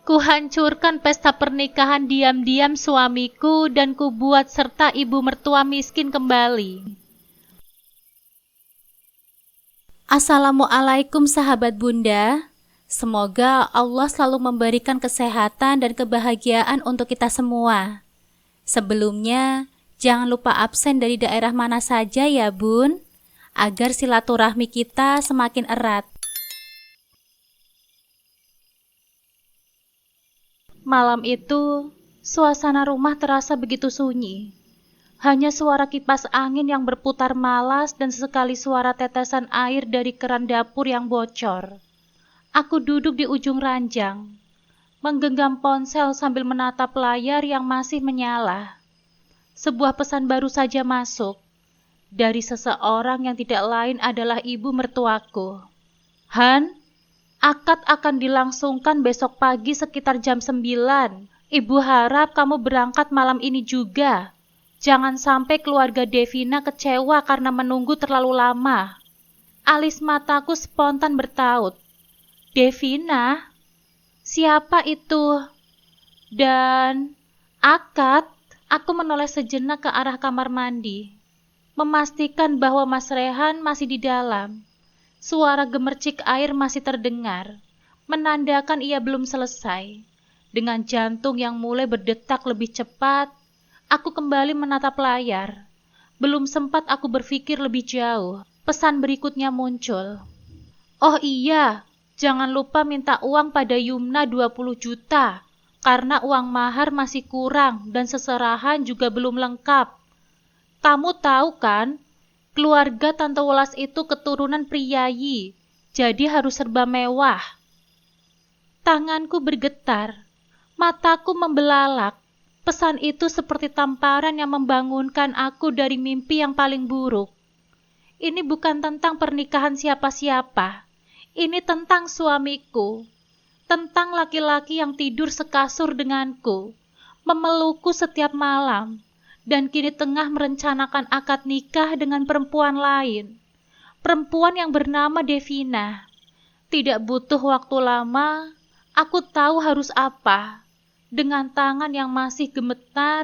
Kuhancurkan pesta pernikahan diam-diam suamiku dan kubuat serta ibu mertua miskin kembali. Assalamualaikum sahabat Bunda. Semoga Allah selalu memberikan kesehatan dan kebahagiaan untuk kita semua. Sebelumnya, jangan lupa absen dari daerah mana saja ya Bun, agar silaturahmi kita semakin erat. Malam itu, suasana rumah terasa begitu sunyi. Hanya suara kipas angin yang berputar malas dan sesekali suara tetesan air dari keran dapur yang bocor. Aku duduk di ujung ranjang, menggenggam ponsel sambil menatap layar yang masih menyala. Sebuah pesan baru saja masuk, dari seseorang yang tidak lain adalah ibu mertuaku. Han, akad akan dilangsungkan besok pagi sekitar jam 9. Ibu harap kamu berangkat malam ini juga. Jangan sampai keluarga Devina kecewa karena menunggu terlalu lama. Alis mataku spontan bertaut. Devina? Siapa itu? Dan akad? Aku menoleh sejenak ke arah kamar mandi, memastikan bahwa Mas Rehan masih di dalam. Suara gemercik air masih terdengar, menandakan ia belum selesai. Dengan jantung yang mulai berdetak lebih cepat, aku kembali menatap layar. Belum sempat aku berpikir lebih jauh, pesan berikutnya muncul. Oh iya, jangan lupa minta uang pada Yumna 20 juta, karena uang mahar masih kurang dan seserahan juga belum lengkap. Kamu tahu kan? Keluarga Tante Welas itu keturunan priyayi, jadi harus serba mewah. Tanganku bergetar, mataku membelalak. Pesan itu seperti tamparan yang membangunkan aku dari mimpi yang paling buruk. Ini bukan tentang pernikahan siapa-siapa. Ini tentang suamiku. Tentang laki-laki yang tidur sekasur denganku, memelukku setiap malam, dan kini tengah merencanakan akad nikah dengan perempuan lain. Perempuan yang bernama Devina. Tidak butuh waktu lama, aku tahu harus apa. Dengan tangan yang masih gemetar,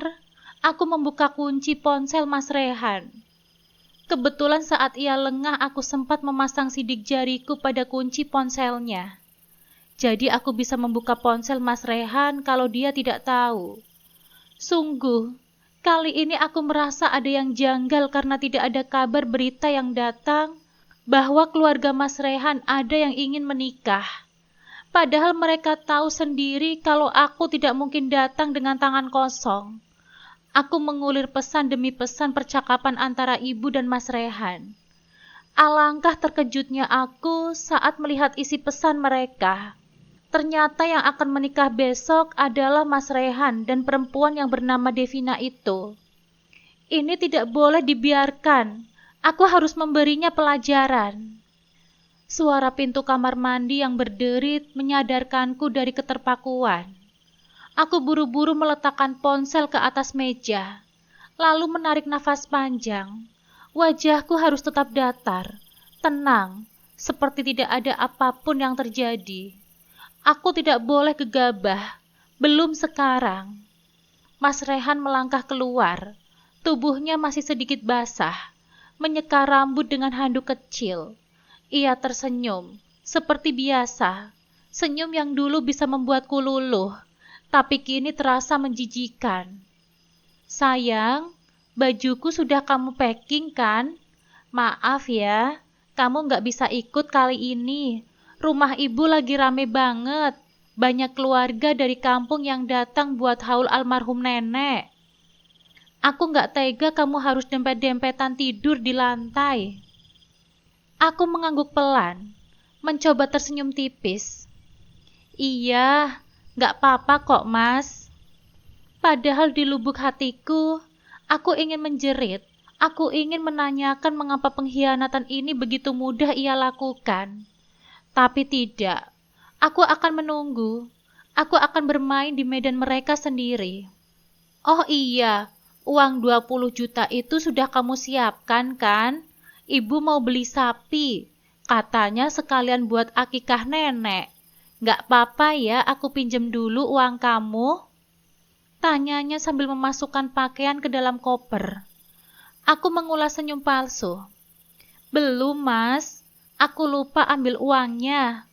aku membuka kunci ponsel Mas Rehan. Kebetulan saat ia lengah, aku sempat memasang sidik jariku pada kunci ponselnya. Jadi aku bisa membuka ponsel Mas Rehan kalau dia tidak tahu. Sungguh, kali ini aku merasa ada yang janggal karena tidak ada kabar berita yang datang bahwa keluarga Mas Rehan ada yang ingin menikah. Padahal mereka tahu sendiri kalau aku tidak mungkin datang dengan tangan kosong. Aku mengulir pesan demi pesan percakapan antara ibu dan Mas Rehan. Alangkah terkejutnya aku saat melihat isi pesan mereka. Ternyata yang akan menikah besok adalah Mas Rehan dan perempuan yang bernama Devina itu. Ini tidak boleh dibiarkan. Aku harus memberinya pelajaran. Suara pintu kamar mandi yang berderit menyadarkanku dari keterpakuan. Aku buru-buru meletakkan ponsel ke atas meja, lalu menarik nafas panjang. Wajahku harus tetap datar, tenang, seperti tidak ada apapun yang terjadi. Aku tidak boleh gegabah, belum sekarang. Mas Rehan melangkah keluar, tubuhnya masih sedikit basah, menyeka rambut dengan handuk kecil. Ia tersenyum, seperti biasa, senyum yang dulu bisa membuatku luluh, tapi kini terasa menjijikan. Sayang, bajuku sudah kamu packing kan? Maaf ya, kamu nggak bisa ikut kali ini. Rumah ibu lagi rame banget. Banyak keluarga dari kampung yang datang buat haul almarhum nenek. Aku nggak tega kamu harus dempet-dempetan tidur di lantai. Aku mengangguk pelan, mencoba tersenyum tipis. Iya, nggak apa-apa kok mas. Padahal di lubuk hatiku, aku ingin menjerit. Aku ingin menanyakan mengapa pengkhianatan ini begitu mudah ia lakukan. Tapi tidak, aku akan menunggu. Aku akan bermain di medan mereka sendiri. Oh iya, uang 20 juta itu sudah kamu siapkan kan? Ibu mau beli sapi. Katanya sekalian buat akikah nenek. Nggak apa-apa ya, aku pinjem dulu uang kamu? Tanyanya sambil memasukkan pakaian ke dalam koper. Aku mengulas senyum palsu. Belum, Mas. Aku lupa ambil uangnya.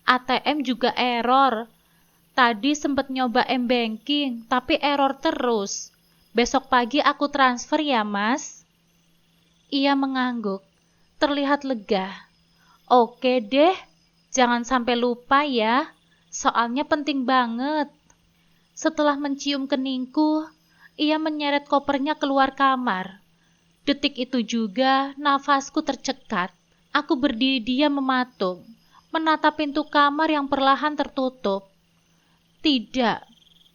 ATM juga error. Tadi sempat nyoba m-banking, tapi error terus. Besok pagi aku transfer ya, Mas. Ia mengangguk, terlihat lega. Oke deh, jangan sampai lupa ya. Soalnya penting banget. Setelah mencium keningku, ia menyeret kopernya keluar kamar. Detik itu juga nafasku tercekat. Aku berdiri diam mematung, menatap pintu kamar yang perlahan tertutup. Tidak,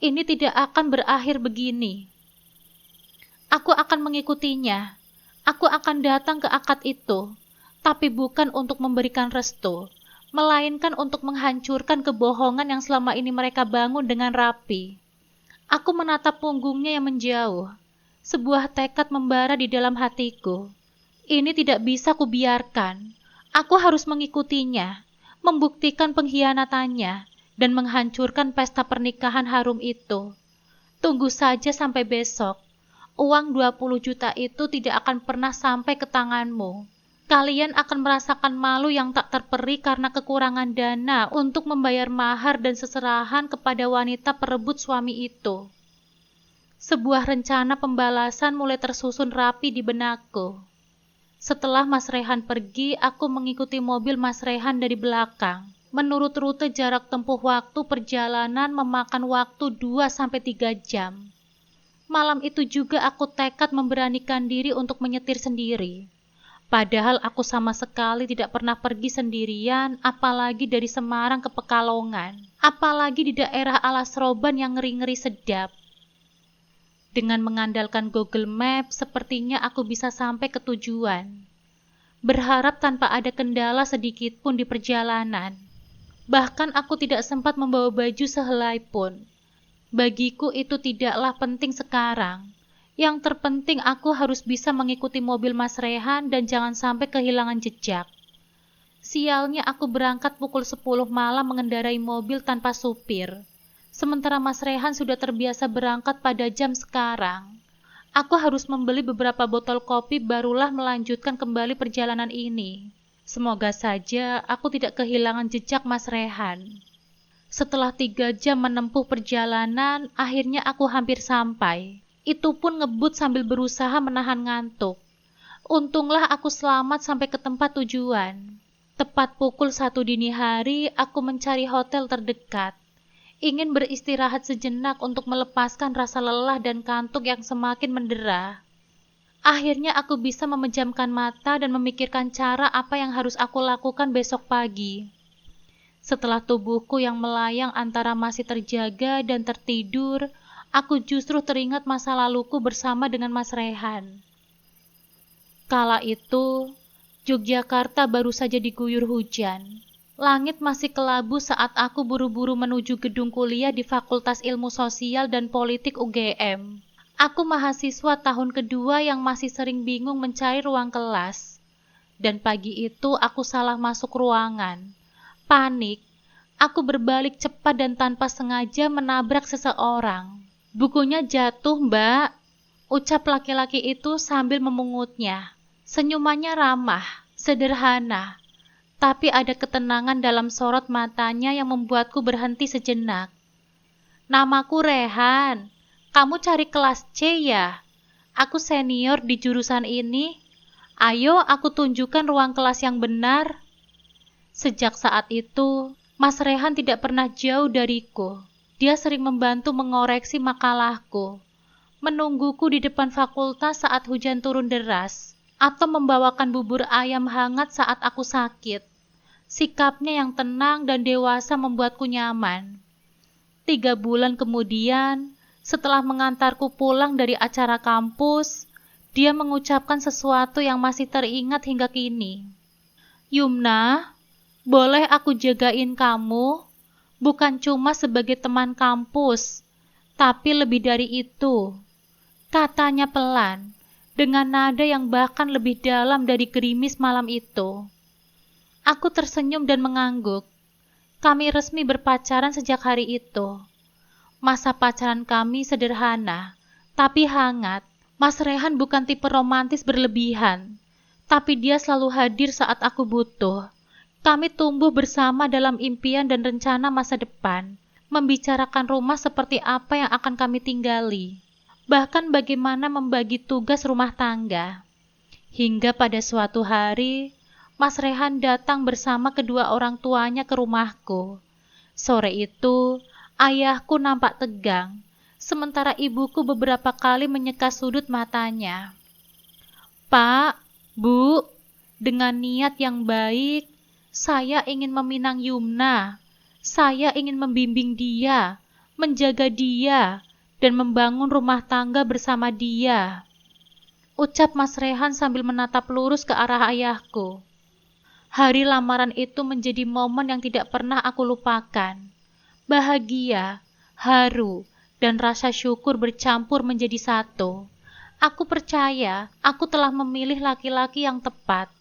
ini tidak akan berakhir begini. Aku akan mengikutinya. Aku akan datang ke akad itu, tapi bukan untuk memberikan restu, melainkan untuk menghancurkan kebohongan yang selama ini mereka bangun dengan rapi. Aku menatap punggungnya yang menjauh. Sebuah tekad membara di dalam hatiku. Ini tidak bisa kubiarkan. Aku harus mengikutinya, membuktikan pengkhianatannya, dan menghancurkan pesta pernikahan harum itu. Tunggu saja sampai besok. Uang 20 juta itu tidak akan pernah sampai ke tanganmu. Kalian akan merasakan malu yang tak terperi karena kekurangan dana untuk membayar mahar dan seserahan kepada wanita perebut suami itu. Sebuah rencana pembalasan mulai tersusun rapi di benakku. Setelah Mas Rehan pergi, aku mengikuti mobil Mas Rehan dari belakang. Menurut rute jarak tempuh waktu perjalanan memakan waktu 2-3 jam. Malam itu juga aku tekad memberanikan diri untuk menyetir sendiri. Padahal aku sama sekali tidak pernah pergi sendirian, apalagi dari Semarang ke Pekalongan, apalagi di daerah Alas Roban yang ngeri-ngeri sedap. Dengan mengandalkan Google Maps, sepertinya aku bisa sampai ke tujuan. Berharap tanpa ada kendala sedikit pun di perjalanan. Bahkan aku tidak sempat membawa baju sehelai pun. Bagiku itu tidaklah penting sekarang. Yang terpenting aku harus bisa mengikuti mobil Mas Rehan dan jangan sampai kehilangan jejak. Sialnya aku berangkat pukul 10 malam mengendarai mobil tanpa supir. Sementara Mas Rehan sudah terbiasa berangkat pada jam sekarang. Aku harus membeli beberapa botol kopi barulah melanjutkan kembali perjalanan ini. Semoga saja aku tidak kehilangan jejak Mas Rehan. Setelah 3 jam menempuh perjalanan, akhirnya aku hampir sampai. Itu pun ngebut sambil berusaha menahan ngantuk. Untunglah aku selamat sampai ke tempat tujuan. Tepat pukul 1 dini hari, aku mencari hotel terdekat. Ingin beristirahat sejenak untuk melepaskan rasa lelah dan kantuk yang semakin mendera. Akhirnya aku bisa memejamkan mata dan memikirkan cara apa yang harus aku lakukan besok pagi. Setelah tubuhku yang melayang antara masih terjaga dan tertidur, aku justru teringat masa laluku bersama dengan Mas Rehan. Kala itu, Yogyakarta baru saja diguyur hujan. Langit masih kelabu saat aku buru-buru menuju gedung kuliah di Fakultas Ilmu Sosial dan Politik UGM. Aku mahasiswa tahun kedua yang masih sering bingung mencari ruang kelas. Dan pagi itu aku salah masuk ruangan. Panik, aku berbalik cepat dan tanpa sengaja menabrak seseorang. Bukunya jatuh, Mbak, ucap laki-laki itu sambil memungutnya. Senyumannya ramah, sederhana, tapi ada ketenangan dalam sorot matanya yang membuatku berhenti sejenak. Namaku Rehan, kamu cari kelas C ya? Aku senior di jurusan ini. Ayo aku tunjukkan ruang kelas yang benar. Sejak saat itu, Mas Rehan tidak pernah jauh dariku. Dia sering membantu mengoreksi makalahku, menungguku di depan fakultas saat hujan turun deras, atau membawakan bubur ayam hangat saat aku sakit. Sikapnya yang tenang dan dewasa membuatku nyaman. 3 bulan kemudian, setelah mengantarku pulang dari acara kampus, dia mengucapkan sesuatu yang masih teringat hingga kini. Yumna, boleh aku jagain kamu? Bukan cuma sebagai teman kampus, tapi lebih dari itu. Katanya pelan, dengan nada yang bahkan lebih dalam dari gerimis malam itu. Aku tersenyum dan mengangguk. Kami resmi berpacaran sejak hari itu. Masa pacaran kami sederhana, tapi hangat. Mas Rehan bukan tipe romantis berlebihan, tapi dia selalu hadir saat aku butuh. Kami tumbuh bersama dalam impian dan rencana masa depan, membicarakan rumah seperti apa yang akan kami tinggali, bahkan bagaimana membagi tugas rumah tangga. Hingga pada suatu hari, Mas Rehan datang bersama kedua orang tuanya ke rumahku. Sore itu, ayahku nampak tegang, sementara ibuku beberapa kali menyeka sudut matanya. "Pak, Bu, dengan niat yang baik, saya ingin meminang Yumna. Saya ingin membimbing dia, menjaga dia, dan membangun rumah tangga bersama dia," ucap Mas Rehan sambil menatap lurus ke arah ayahku. Hari lamaran itu menjadi momen yang tidak pernah aku lupakan. Bahagia, haru, dan rasa syukur bercampur menjadi satu. Aku percaya aku telah memilih laki-laki yang tepat.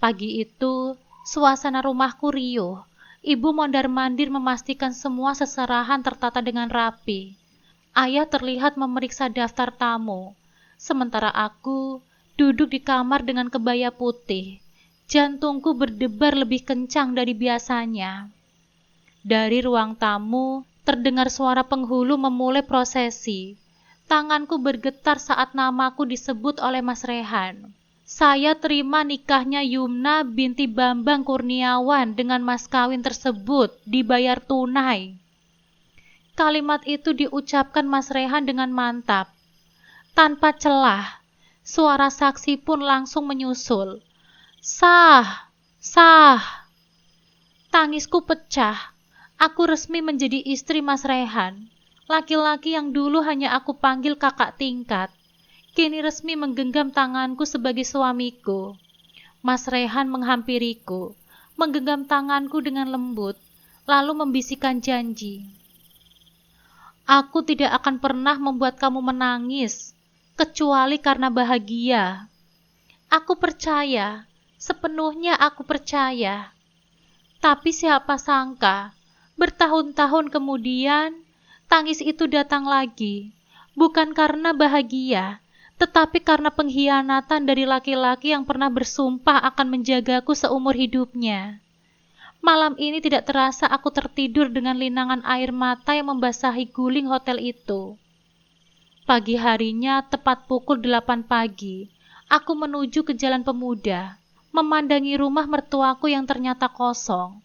Pagi itu, suasana rumahku riuh. Ibu mondar-mandir memastikan semua seserahan tertata dengan rapi. Ayah terlihat memeriksa daftar tamu, sementara aku duduk di kamar dengan kebaya putih. Jantungku berdebar lebih kencang dari biasanya. Dari ruang tamu, terdengar suara penghulu memulai prosesi. Tanganku bergetar saat namaku disebut oleh Mas Rehan. Saya terima nikahnya Yumna binti Bambang Kurniawan dengan mas kawin tersebut dibayar tunai. Kalimat itu diucapkan Mas Rehan dengan mantap. Tanpa celah, suara saksi pun langsung menyusul. Sah, sah. Tangisku pecah. Aku resmi menjadi istri Mas Rehan. Laki-laki yang dulu hanya aku panggil kakak tingkat, kini resmi menggenggam tanganku sebagai suamiku. Mas Rehan menghampiriku, menggenggam tanganku dengan lembut, lalu membisikkan janji. "Aku tidak akan pernah membuat kamu menangis, kecuali karena bahagia." Aku percaya, sepenuhnya aku percaya. Tapi siapa sangka, bertahun-tahun kemudian, tangis itu datang lagi, bukan karena bahagia, tetapi karena pengkhianatan dari laki-laki yang pernah bersumpah akan menjagaku seumur hidupnya. Malam ini tidak terasa aku tertidur dengan linangan air mata yang membasahi guling hotel itu. Pagi harinya, tepat pukul 8 pagi, aku menuju ke Jalan Pemuda, memandangi rumah mertuaku yang ternyata kosong.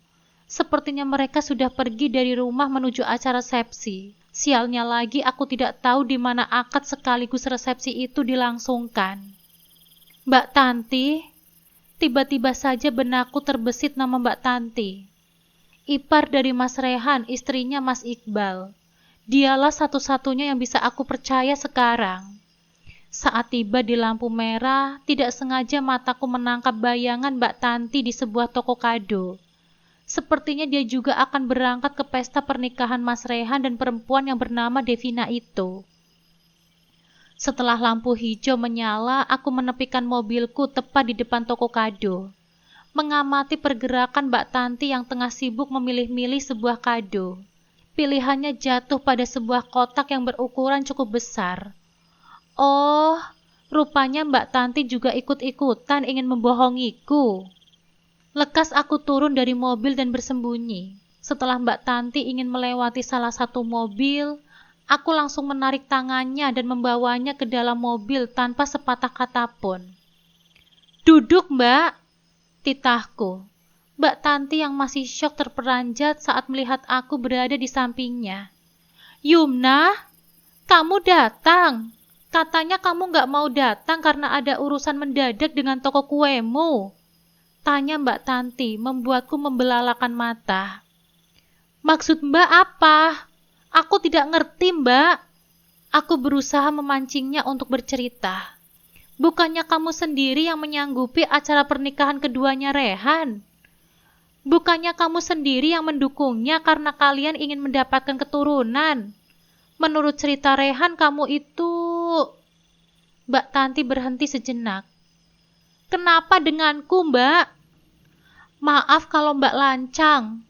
Sepertinya mereka sudah pergi dari rumah menuju acara resepsi. Sialnya lagi, aku tidak tahu di mana akad sekaligus resepsi itu dilangsungkan. "Mbak Tanti," tiba-tiba saja benakku terbesit nama Mbak Tanti. Ipar dari Mas Rehan, istrinya Mas Iqbal. Dialah satu-satunya yang bisa aku percaya sekarang. Saat tiba di lampu merah, tidak sengaja mataku menangkap bayangan Mbak Tanti di sebuah toko kado. Sepertinya dia juga akan berangkat ke pesta pernikahan Mas Rehan dan perempuan yang bernama Devina itu. Setelah lampu hijau menyala, aku menepikan mobilku tepat di depan toko kado, mengamati pergerakan Mbak Tanti yang tengah sibuk memilih-milih sebuah kado. Pilihannya jatuh pada sebuah kotak yang berukuran cukup besar. Oh, rupanya Mbak Tanti juga ikut-ikutan ingin membohongiku. Lekas aku turun dari mobil dan bersembunyi. Setelah Mbak Tanti ingin melewati salah satu mobil, aku langsung menarik tangannya dan membawanya ke dalam mobil tanpa sepatah kata pun. "Duduk, Mbak," titahku. Mbak Tanti yang masih syok terperanjat saat melihat aku berada di sampingnya. "Yumna, kamu datang. Katanya kamu gak mau datang karena ada urusan mendadak dengan toko kuemu," tanya Mbak Tanti, membuatku membelalakan mata. "Maksud Mbak apa? Aku tidak ngerti, Mbak." Aku berusaha memancingnya untuk bercerita. "Bukannya kamu sendiri yang menyanggupi acara pernikahan keduanya Rehan? Bukannya kamu sendiri yang mendukungnya karena kalian ingin mendapatkan keturunan? Menurut cerita Rehan, kamu itu..." Mbak Tanti berhenti sejenak. "Kenapa denganku, Mbak?" "Maaf kalau Mbak lancang.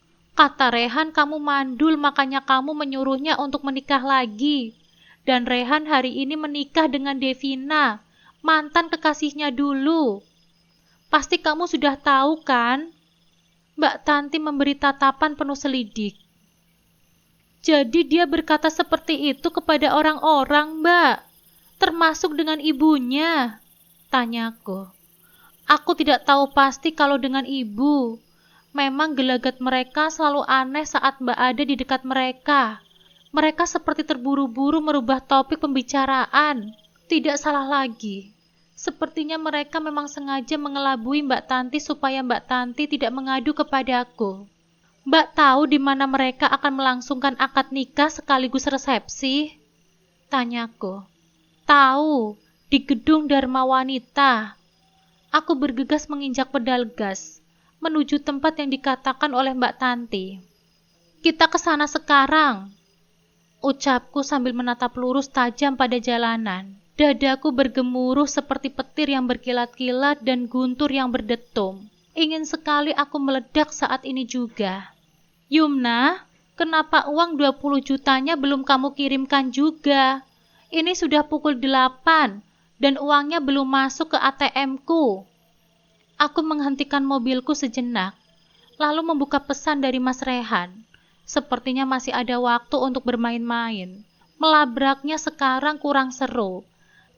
Kata Rehan kamu mandul, makanya kamu menyuruhnya untuk menikah lagi. Dan Rehan hari ini menikah dengan Devina, mantan kekasihnya dulu. Pasti kamu sudah tahu kan? Mbak Tanti memberi tatapan penuh selidik. Jadi dia berkata seperti itu kepada orang-orang, Mbak, termasuk dengan ibunya, tanyaku. Aku tidak tahu pasti kalau dengan ibu. Memang gelagat mereka selalu aneh saat Mbak ada di dekat mereka. Mereka seperti terburu-buru merubah topik pembicaraan. Tidak salah lagi. Sepertinya mereka memang sengaja mengelabui Mbak Tanti supaya Mbak Tanti tidak mengadu kepadaku. Mbak tahu di mana mereka akan melangsungkan akad nikah sekaligus resepsi? Tanyaku. Tahu, di gedung Dharma Wanita. Aku bergegas menginjak pedal gas, menuju tempat yang dikatakan oleh Mbak Tanti. Kita ke sana sekarang, ucapku sambil menatap lurus tajam pada jalanan. Dadaku bergemuruh seperti petir yang berkilat-kilat dan guntur yang berdetum. Ingin sekali aku meledak saat ini juga. Yumna, kenapa uang 20 jutanya belum kamu kirimkan juga? Ini sudah pukul 8 dan uangnya belum masuk ke ATM-ku. Aku menghentikan mobilku sejenak, lalu membuka pesan dari Mas Rehan. Sepertinya masih ada waktu untuk bermain-main. Melabraknya sekarang kurang seru.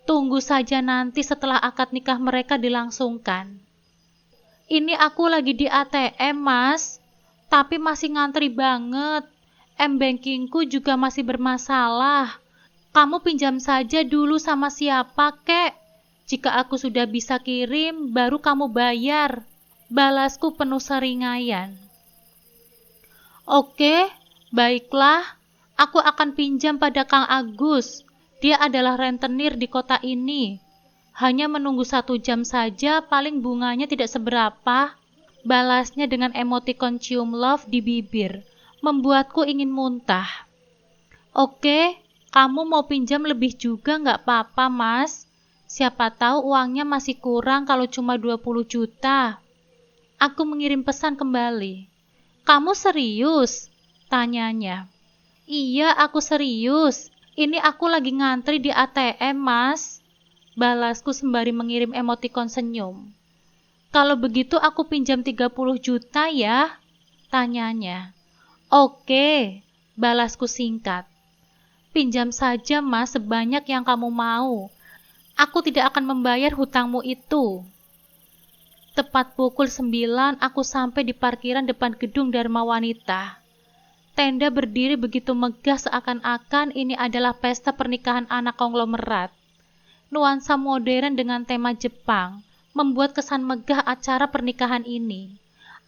Tunggu saja nanti setelah akad nikah mereka dilangsungkan. Ini aku lagi di ATM, Mas. Tapi masih ngantri banget. M-bankingku juga masih bermasalah. Kamu pinjam saja dulu sama siapa, kek? Jika aku sudah bisa kirim, baru kamu bayar. Balasku penuh seringaian. Oke, baiklah. Aku akan pinjam pada Kang Agus. Dia adalah rentenir di kota ini. Hanya menunggu 1 jam saja, paling bunganya tidak seberapa. Balasnya dengan emotikon cium love di bibir, membuatku ingin muntah. Oke, kamu mau pinjam lebih juga nggak apa-apa, Mas. Siapa tahu uangnya masih kurang kalau cuma 20 juta. Aku mengirim pesan kembali. Kamu serius? Tanyanya. Iya, aku serius. Ini aku lagi ngantri di ATM, Mas. Balasku sembari mengirim emotikon senyum. Kalau begitu aku pinjam 30 juta ya? Tanyanya. Oke, balasku singkat. Pinjam saja, Mas, sebanyak yang kamu mau. Aku tidak akan membayar hutangmu itu. Tepat pukul 9 aku sampai di parkiran depan gedung Dharma Wanita. Tenda berdiri begitu megah seakan-akan ini adalah pesta pernikahan anak konglomerat. Nuansa modern dengan tema Jepang membuat kesan megah acara pernikahan ini.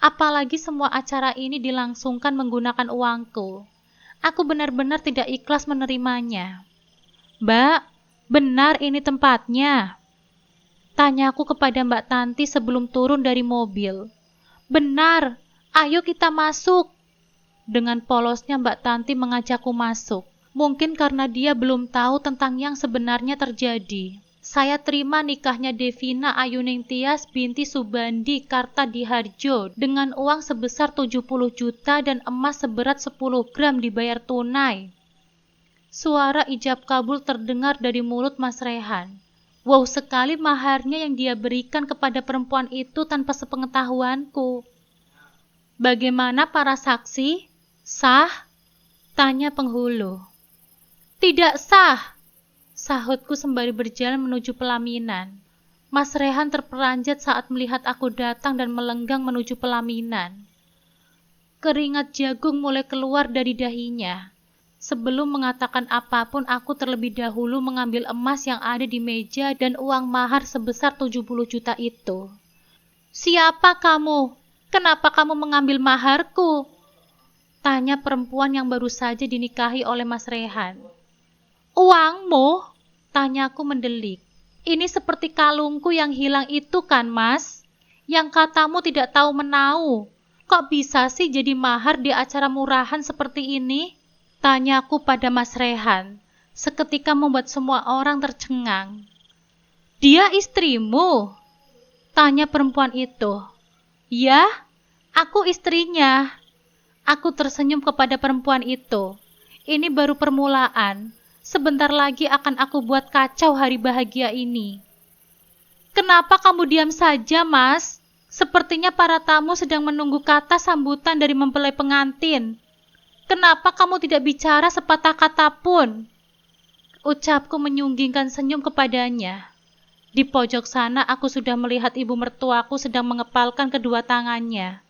Apalagi semua acara ini dilangsungkan menggunakan uangku. Aku benar-benar tidak ikhlas menerimanya. Mbak, benar ini tempatnya? Tanyaku kepada Mbak Tanti sebelum turun dari mobil. Benar, ayo kita masuk. Dengan polosnya Mbak Tanti mengajakku masuk. Mungkin karena dia belum tahu tentang yang sebenarnya terjadi. Saya terima nikahnya Devina Ayuning Tias binti Subandi Kartadiharjo dengan uang sebesar 70 juta dan emas seberat 10 gram dibayar tunai. Suara ijab kabul terdengar dari mulut Mas Rehan. Wow sekali maharnya yang dia berikan kepada perempuan itu tanpa sepengetahuanku. Bagaimana para saksi? Sah? Tanya penghulu. Tidak sah, sahutku sembari berjalan menuju pelaminan. Mas Rehan terperanjat saat melihat aku datang dan melenggang menuju pelaminan. Keringat jagung mulai keluar dari dahinya. Sebelum mengatakan apapun, aku terlebih dahulu mengambil emas yang ada di meja dan uang mahar sebesar 70 juta itu. Siapa kamu? Kenapa kamu mengambil maharku? Tanya perempuan yang baru saja dinikahi oleh Mas Rehan. Uangmu? Tanyaku mendelik. Ini seperti kalungku yang hilang itu kan, Mas? Yang katamu tidak tahu menau. Kok bisa sih jadi mahar di acara murahan seperti ini? Tanyaku pada Mas Rehan. Seketika membuat semua orang tercengang. Dia istrimu? Tanya perempuan itu. Ya, aku istrinya. Aku tersenyum kepada perempuan itu. Ini baru permulaan. Sebentar lagi akan aku buat kacau hari bahagia ini. Kenapa kamu diam saja, Mas? Sepertinya para tamu sedang menunggu kata sambutan dari mempelai pengantin. Kenapa kamu tidak bicara sepatah kata pun? Ucapku menyunggingkan senyum kepadanya. Di pojok sana aku sudah melihat ibu mertuaku sedang mengepalkan kedua tangannya.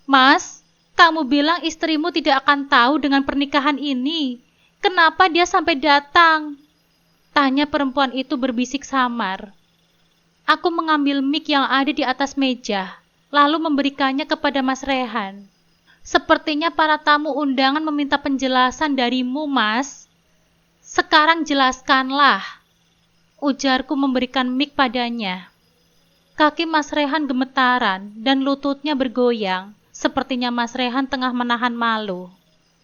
Mas, kamu bilang istrimu tidak akan tahu dengan pernikahan ini. Kenapa dia sampai datang? Tanya perempuan itu berbisik samar. Aku mengambil mic yang ada di atas meja, lalu memberikannya kepada Mas Rehan. Sepertinya para tamu undangan meminta penjelasan darimu, Mas. Sekarang jelaskanlah. Ujarku memberikan mic padanya. Kaki Mas Rehan gemetaran dan lututnya bergoyang. Sepertinya Mas Rehan tengah menahan malu.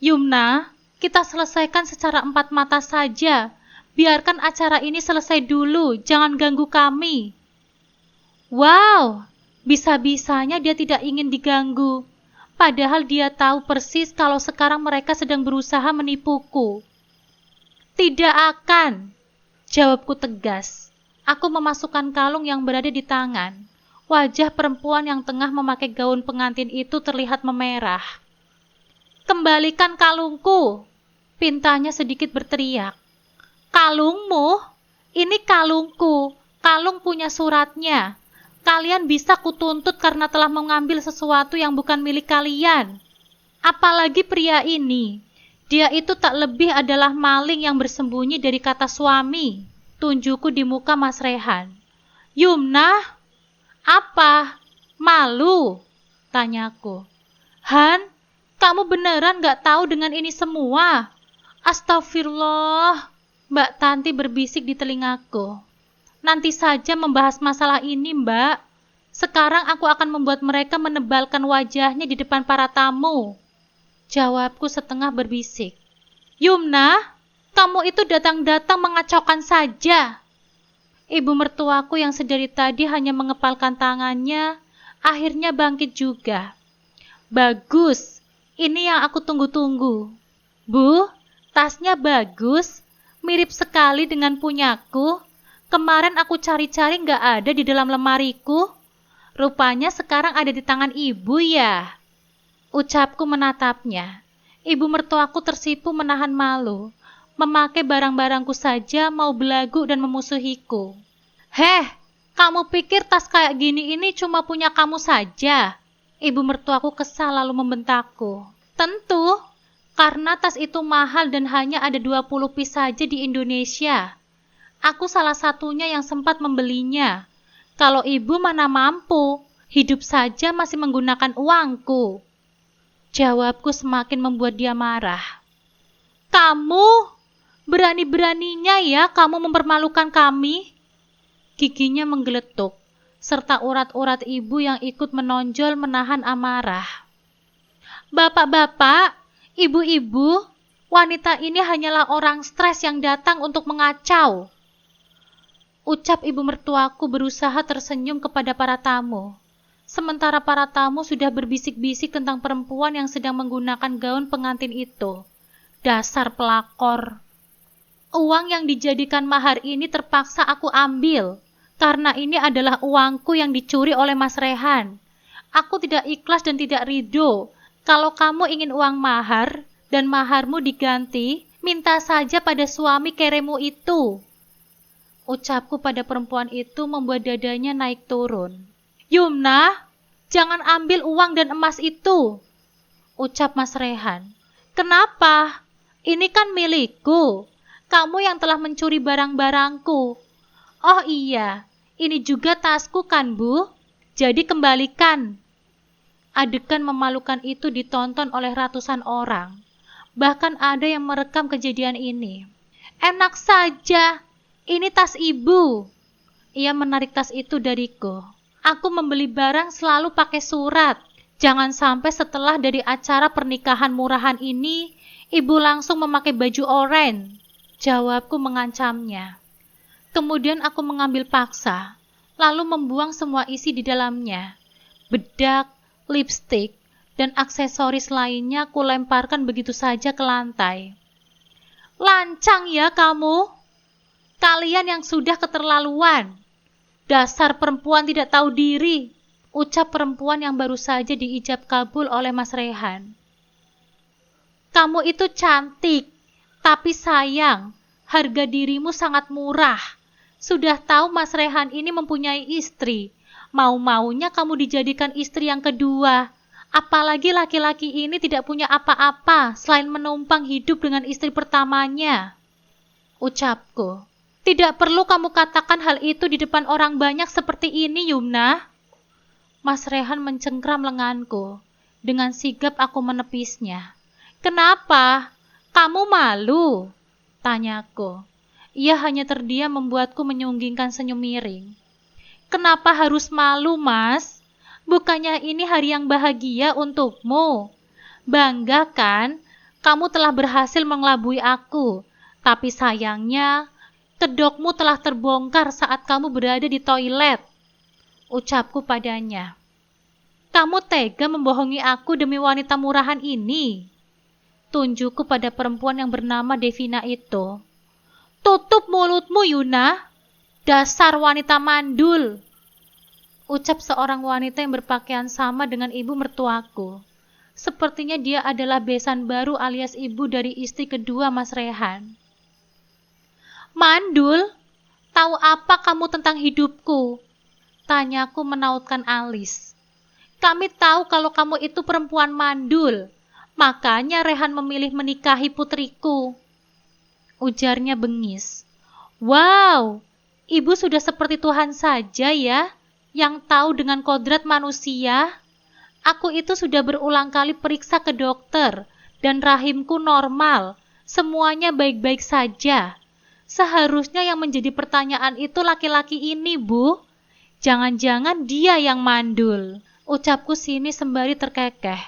Yumna, kita selesaikan secara empat mata saja. Biarkan acara ini selesai dulu, jangan ganggu kami. Wow, bisa-bisanya dia tidak ingin diganggu. Padahal dia tahu persis kalau sekarang mereka sedang berusaha menipuku. Tidak akan, jawabku tegas. Aku memasukkan kalung yang berada di tangan. Wajah perempuan yang tengah memakai gaun pengantin itu terlihat memerah. Kembalikan kalungku, pintanya sedikit berteriak. Kalungmu? Ini kalungku. Kalung punya suratnya. Kalian bisa kutuntut karena telah mengambil sesuatu yang bukan milik kalian. Apalagi pria ini. Dia itu tak lebih adalah maling yang bersembunyi dari kata suami. Tunjukku di muka Mas Rehan. Yumna? Apa? Malu? Tanyaku. Han, kamu beneran gak tahu dengan ini semua? Astagfirullah. Mbak Tanti berbisik di telingaku. Nanti saja membahas masalah ini, Mbak. Sekarang aku akan membuat mereka menebalkan wajahnya di depan para tamu. Jawabku setengah berbisik. Yumna, kamu itu datang-datang mengacaukan saja. Ibu mertuaku yang sedari tadi hanya mengepalkan tangannya, akhirnya bangkit juga. Bagus, ini yang aku tunggu-tunggu. Bu, tasnya bagus, mirip sekali dengan punyaku. Kemarin aku cari-cari nggak ada di dalam lemariku. Rupanya sekarang ada di tangan ibu ya. Ucapku menatapnya. Ibu mertuaku tersipu menahan malu. Memakai barang-barangku saja mau belagu dan memusuhiku. Heh, kamu pikir tas kayak gini ini cuma punya kamu saja? Ibu mertuaku kesal lalu membentakku. Tentu, karena tas itu mahal dan hanya ada 20 piece saja di Indonesia. Aku salah satunya yang sempat membelinya. Kalau ibu mana mampu, hidup saja masih menggunakan uangku. Jawabku semakin membuat dia marah. Kamu? Berani-beraninya ya kamu mempermalukan kami? Giginya menggeletuk, serta urat-urat ibu yang ikut menonjol menahan amarah. Bapak-bapak, ibu-ibu, wanita ini hanyalah orang stres yang datang untuk mengacau. Ucap ibu mertuaku berusaha tersenyum kepada para tamu. Sementara para tamu sudah berbisik-bisik tentang perempuan yang sedang menggunakan gaun pengantin itu. Dasar pelakor. Uang yang dijadikan mahar ini terpaksa aku ambil, karena ini adalah uangku yang dicuri oleh Mas Rehan. Aku tidak ikhlas dan tidak ridho. Kalau kamu ingin uang mahar, dan maharmu diganti, minta saja pada suami keremu itu. Ucapku pada perempuan itu membuat dadanya naik turun. Yumna, jangan ambil uang dan emas itu. Ucap Mas Rehan. Kenapa? Ini kan milikku. Kamu yang telah mencuri barang-barangku. Oh iya, ini juga tasku kan, Bu? Jadi kembalikan. Adegan memalukan itu ditonton oleh ratusan orang. Bahkan ada yang merekam kejadian ini. Enak saja, ini tas ibu. Ia menarik tas itu dariku. Aku membeli barang selalu pakai surat. Jangan sampai setelah dari acara pernikahan murahan ini, ibu langsung memakai baju oranye. Jawabku mengancamnya. Kemudian aku mengambil paksa, lalu membuang semua isi di dalamnya. Bedak, lipstik, dan aksesoris lainnya kulemparkan begitu saja ke lantai. Lancang ya kamu? Kalian yang sudah keterlaluan. Dasar perempuan tidak tahu diri, ucap perempuan yang baru saja diijab kabul oleh Mas Rehan. Kamu itu cantik, tapi sayang, harga dirimu sangat murah. Sudah tahu Mas Rehan ini mempunyai istri, mau-maunya kamu dijadikan istri yang kedua. Apalagi laki-laki ini tidak punya apa-apa selain menumpang hidup dengan istri pertamanya. Ucapku. Tidak perlu kamu katakan hal itu di depan orang banyak seperti ini, Yumna. Mas Rehan mencengkram lenganku. Dengan sigap aku menepisnya. Kenapa? Kamu malu? Tanyaku. Ia hanya terdiam membuatku menyunggingkan senyum miring. Kenapa harus malu, Mas? Bukannya ini hari yang bahagia untukmu? Bangga kan? Kamu telah berhasil mengelabui aku. Tapi sayangnya, kedokmu telah terbongkar saat kamu berada di toilet. Ucapku padanya. Kamu tega membohongi aku demi wanita murahan ini. Tunjukku pada perempuan yang bernama Devina itu. Tutup mulutmu, Yuna. Dasar wanita mandul. Ucap seorang wanita yang berpakaian sama dengan ibu mertuaku. Sepertinya dia adalah besan baru alias ibu dari istri kedua Mas Rehan. Mandul, tahu apa kamu tentang hidupku? Tanyaku menautkan alis. Kami tahu kalau kamu itu perempuan mandul, makanya Rehan memilih menikahi putriku. Ujarnya bengis. Wow, ibu sudah seperti Tuhan saja ya, yang tahu dengan kodrat manusia. Aku itu sudah berulang kali periksa ke dokter, dan rahimku normal, semuanya baik-baik saja. Seharusnya yang menjadi pertanyaan itu laki-laki ini, Bu. Jangan-jangan dia yang mandul. Ucapku sini sembari terkekeh.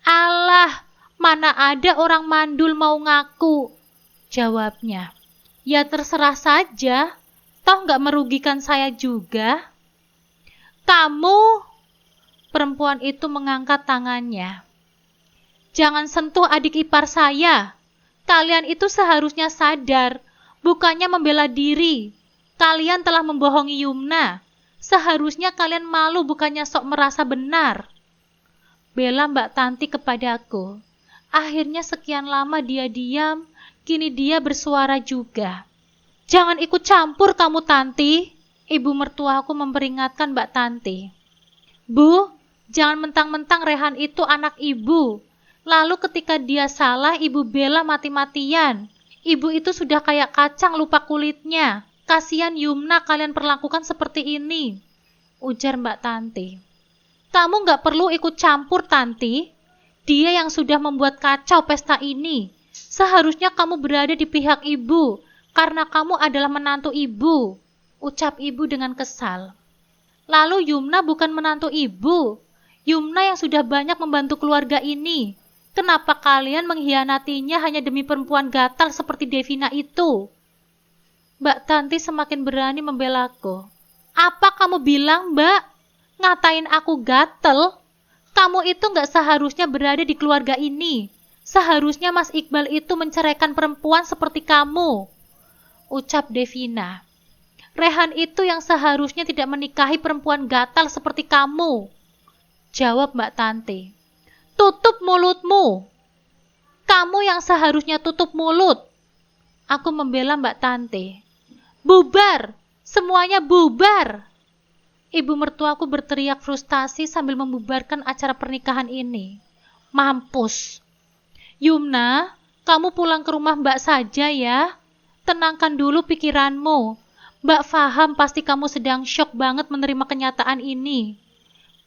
Alah, mana ada orang mandul mau ngaku? Jawabnya. Ya terserah saja, toh nggak merugikan saya juga. Kamu, perempuan itu mengangkat tangannya. Jangan sentuh adik ipar saya. Kalian itu seharusnya sadar. Bukannya membela diri. Kalian telah membohongi Yumna. Seharusnya kalian malu bukannya sok merasa benar. Bela Mbak Tanti kepadaku. Akhirnya sekian lama dia diam, kini dia bersuara juga. Jangan ikut campur kamu Tanti. Ibu mertuaku memperingatkan Mbak Tanti. Bu, jangan mentang-mentang Rehan itu anak ibu. Lalu ketika dia salah, ibu bela mati-matian. Ibu itu sudah kayak kacang lupa kulitnya. Kasihan Yumna kalian perlakukan seperti ini. Ujar Mbak Tanti. Kamu gak perlu ikut campur, Tanti. Dia yang sudah membuat kacau pesta ini. Seharusnya kamu berada di pihak ibu, karena kamu adalah menantu ibu. Ucap ibu dengan kesal. Lalu Yumna bukan menantu ibu. Yumna yang sudah banyak membantu keluarga ini. Kenapa kalian mengkhianatinya hanya demi perempuan gatal seperti Devina itu? Mbak Tanti semakin berani membelaku. Apa kamu bilang, Mbak? Ngatain aku gatel? Kamu itu gak seharusnya berada di keluarga ini. Seharusnya Mas Iqbal itu menceraikan perempuan seperti kamu. Ucap Devina. Rehan itu yang seharusnya tidak menikahi perempuan gatal seperti kamu. Jawab Mbak Tanti. Tutup mulutmu. Kamu yang seharusnya tutup mulut. Aku membela Mbak Tanti. Bubar! Semuanya bubar! Ibu mertuaku berteriak frustasi sambil membubarkan acara pernikahan ini. Mampus! Yumna, kamu pulang ke rumah Mbak saja ya. Tenangkan dulu pikiranmu. Mbak faham pasti kamu sedang syok banget menerima kenyataan ini.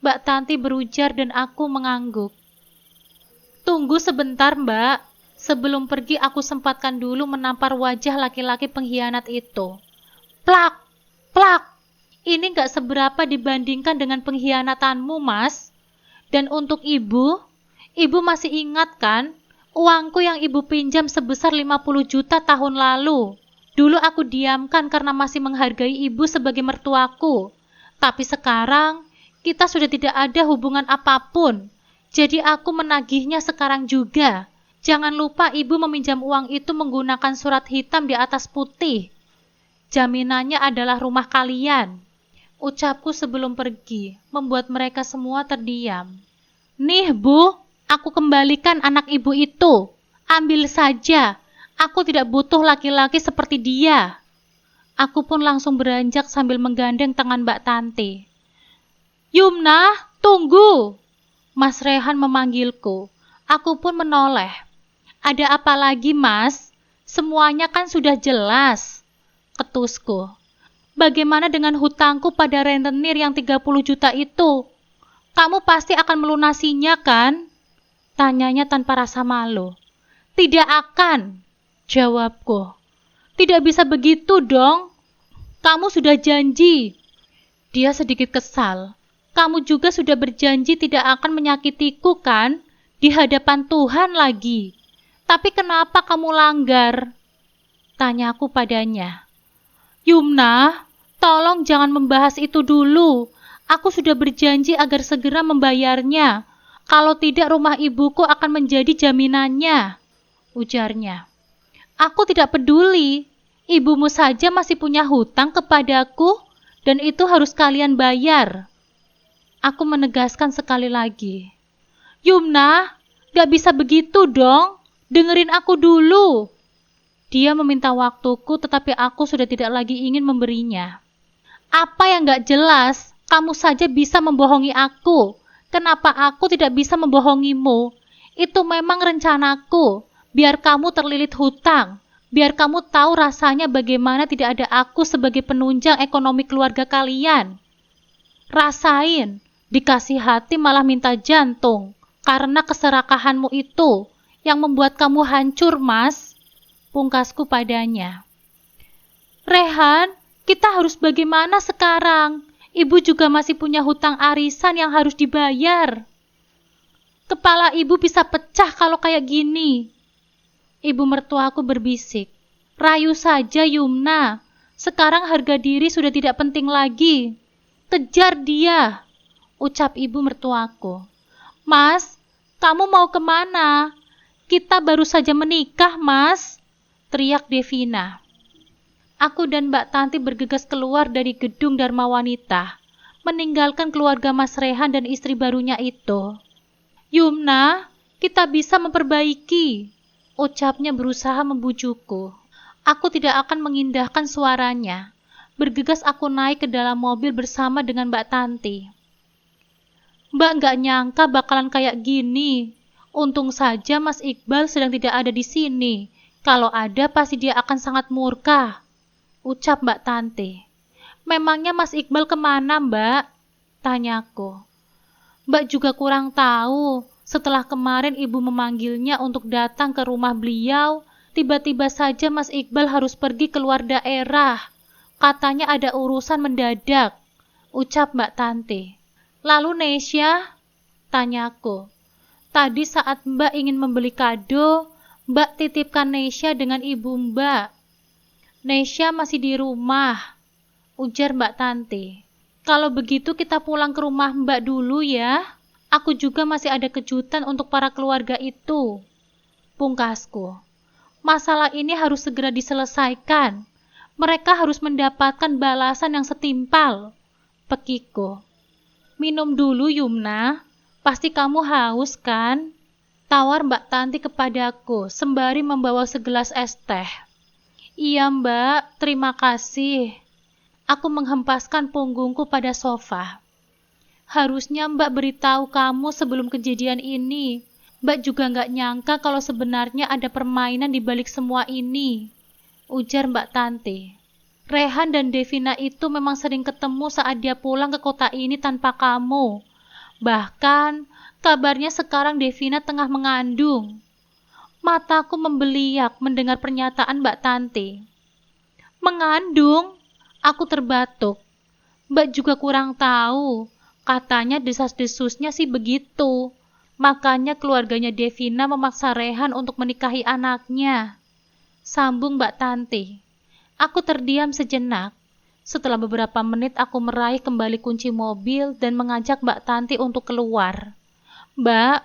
Mbak Tanti berujar dan aku mengangguk. Tunggu sebentar, Mbak. Sebelum pergi aku sempatkan dulu menampar wajah laki-laki pengkhianat itu. Plak! Plak! Ini gak seberapa dibandingkan dengan pengkhianatanmu, Mas. Dan untuk ibu masih ingat kan? Uangku yang ibu pinjam sebesar 50 juta tahun lalu. Dulu aku diamkan karena masih menghargai ibu sebagai mertuaku. Tapi sekarang, kita sudah tidak ada hubungan apapun. Jadi aku menagihnya sekarang juga. Jangan lupa ibu meminjam uang itu menggunakan surat hitam di atas putih. Jaminannya adalah rumah kalian. Ucapku sebelum pergi, membuat mereka semua terdiam. Nih bu, aku kembalikan anak ibu itu. Ambil saja, aku tidak butuh laki-laki seperti dia. Aku pun langsung beranjak sambil menggandeng tangan Mbak Tanti. Yumna, tunggu! Mas Rehan memanggilku. Aku pun menoleh. Ada apa lagi, Mas? Semuanya kan sudah jelas. Ketusku. Bagaimana dengan hutangku pada rentenir yang 30 juta itu? Kamu pasti akan melunasinya, kan? Tanyanya tanpa rasa malu. Tidak akan, jawabku. Tidak bisa begitu dong. Kamu sudah janji. Dia sedikit kesal. Kamu juga sudah berjanji tidak akan menyakitiku, kan? Di hadapan Tuhan lagi. Tapi kenapa kamu langgar? Tanyaku padanya. Yumna, tolong jangan membahas itu dulu. Aku sudah berjanji agar segera membayarnya. Kalau tidak rumah ibuku akan menjadi jaminannya, ujarnya. Aku tidak peduli. Ibumu saja masih punya hutang kepadaku dan itu harus kalian bayar. Aku menegaskan sekali lagi. Yumna, gak bisa begitu dong. Dengerin aku dulu. Dia meminta waktuku tetapi aku sudah tidak lagi ingin memberinya. Apa yang gak jelas? Kamu saja bisa membohongi aku. Kenapa aku tidak bisa membohongimu? Itu memang rencanaku. Biar kamu terlilit hutang. Biar kamu tahu rasanya bagaimana tidak ada aku sebagai penunjang ekonomi keluarga kalian. Rasain, dikasih hati malah minta jantung. Karena keserakahanmu itu yang membuat kamu hancur, Mas. Pungkasku padanya. Rehan, kita harus bagaimana sekarang? Ibu juga masih punya hutang arisan yang harus dibayar. Kepala ibu bisa pecah kalau kayak gini. Ibu mertuaku berbisik. Rayu saja Yumna. Sekarang harga diri sudah tidak penting lagi. Kejar dia, ucap ibu mertuaku. Mas, kamu mau kemana? Kita baru saja menikah, Mas, teriak Devina. Aku dan Mbak Tanti bergegas keluar dari gedung Dharma Wanita, meninggalkan keluarga Mas Rehan dan istri barunya itu. Yumna, kita bisa memperbaiki, ucapnya berusaha membujukku. Aku tidak akan mengindahkan suaranya. Bergegas aku naik ke dalam mobil bersama dengan Mbak Tanti. Mbak nggak nyangka bakalan kayak gini. Untung saja Mas Iqbal sedang tidak ada di sini. Kalau ada pasti dia akan sangat murka, ucap Mbak Tanti. Memangnya Mas Iqbal kemana, Mbak? Tanyaku. Mbak juga kurang tahu. Setelah kemarin ibu memanggilnya untuk datang ke rumah beliau, tiba-tiba saja Mas Iqbal harus pergi keluar daerah. Katanya ada urusan mendadak, ucap Mbak Tanti. Lalu Nesya? Tanyaku. Tadi saat Mbak ingin membeli kado, Mbak titipkan Nesya dengan ibu Mbak. Nesya masih di rumah, ujar Mbak Tanti. Kalau begitu kita pulang ke rumah Mbak dulu ya. Aku juga masih ada kejutan untuk para keluarga itu, pungkasku. Masalah ini harus segera diselesaikan. Mereka harus mendapatkan balasan yang setimpal, pekiku. Minum dulu Yumna, pasti kamu haus kan? Tawar Mbak Tanti kepadaku sembari membawa segelas es teh. Iya Mbak, terima kasih. Aku menghempaskan punggungku pada sofa. Harusnya Mbak beritahu kamu sebelum kejadian ini. Mbak juga nggak nyangka kalau sebenarnya ada permainan di balik semua ini, ujar Mbak Tanti. Rehan dan Devina itu memang sering ketemu saat dia pulang ke kota ini tanpa kamu. Bahkan, kabarnya sekarang Devina tengah mengandung. Mataku membeliak mendengar pernyataan Mbak Tanti. Mengandung? Aku terbatuk. Mbak juga kurang tahu. Katanya desas-desusnya sih begitu. Makanya keluarganya Devina memaksa Rehan untuk menikahi anaknya. Sambung Mbak Tanti. Aku terdiam sejenak. Setelah beberapa menit aku meraih kembali kunci mobil dan mengajak Mbak Tanti untuk keluar. Mbak,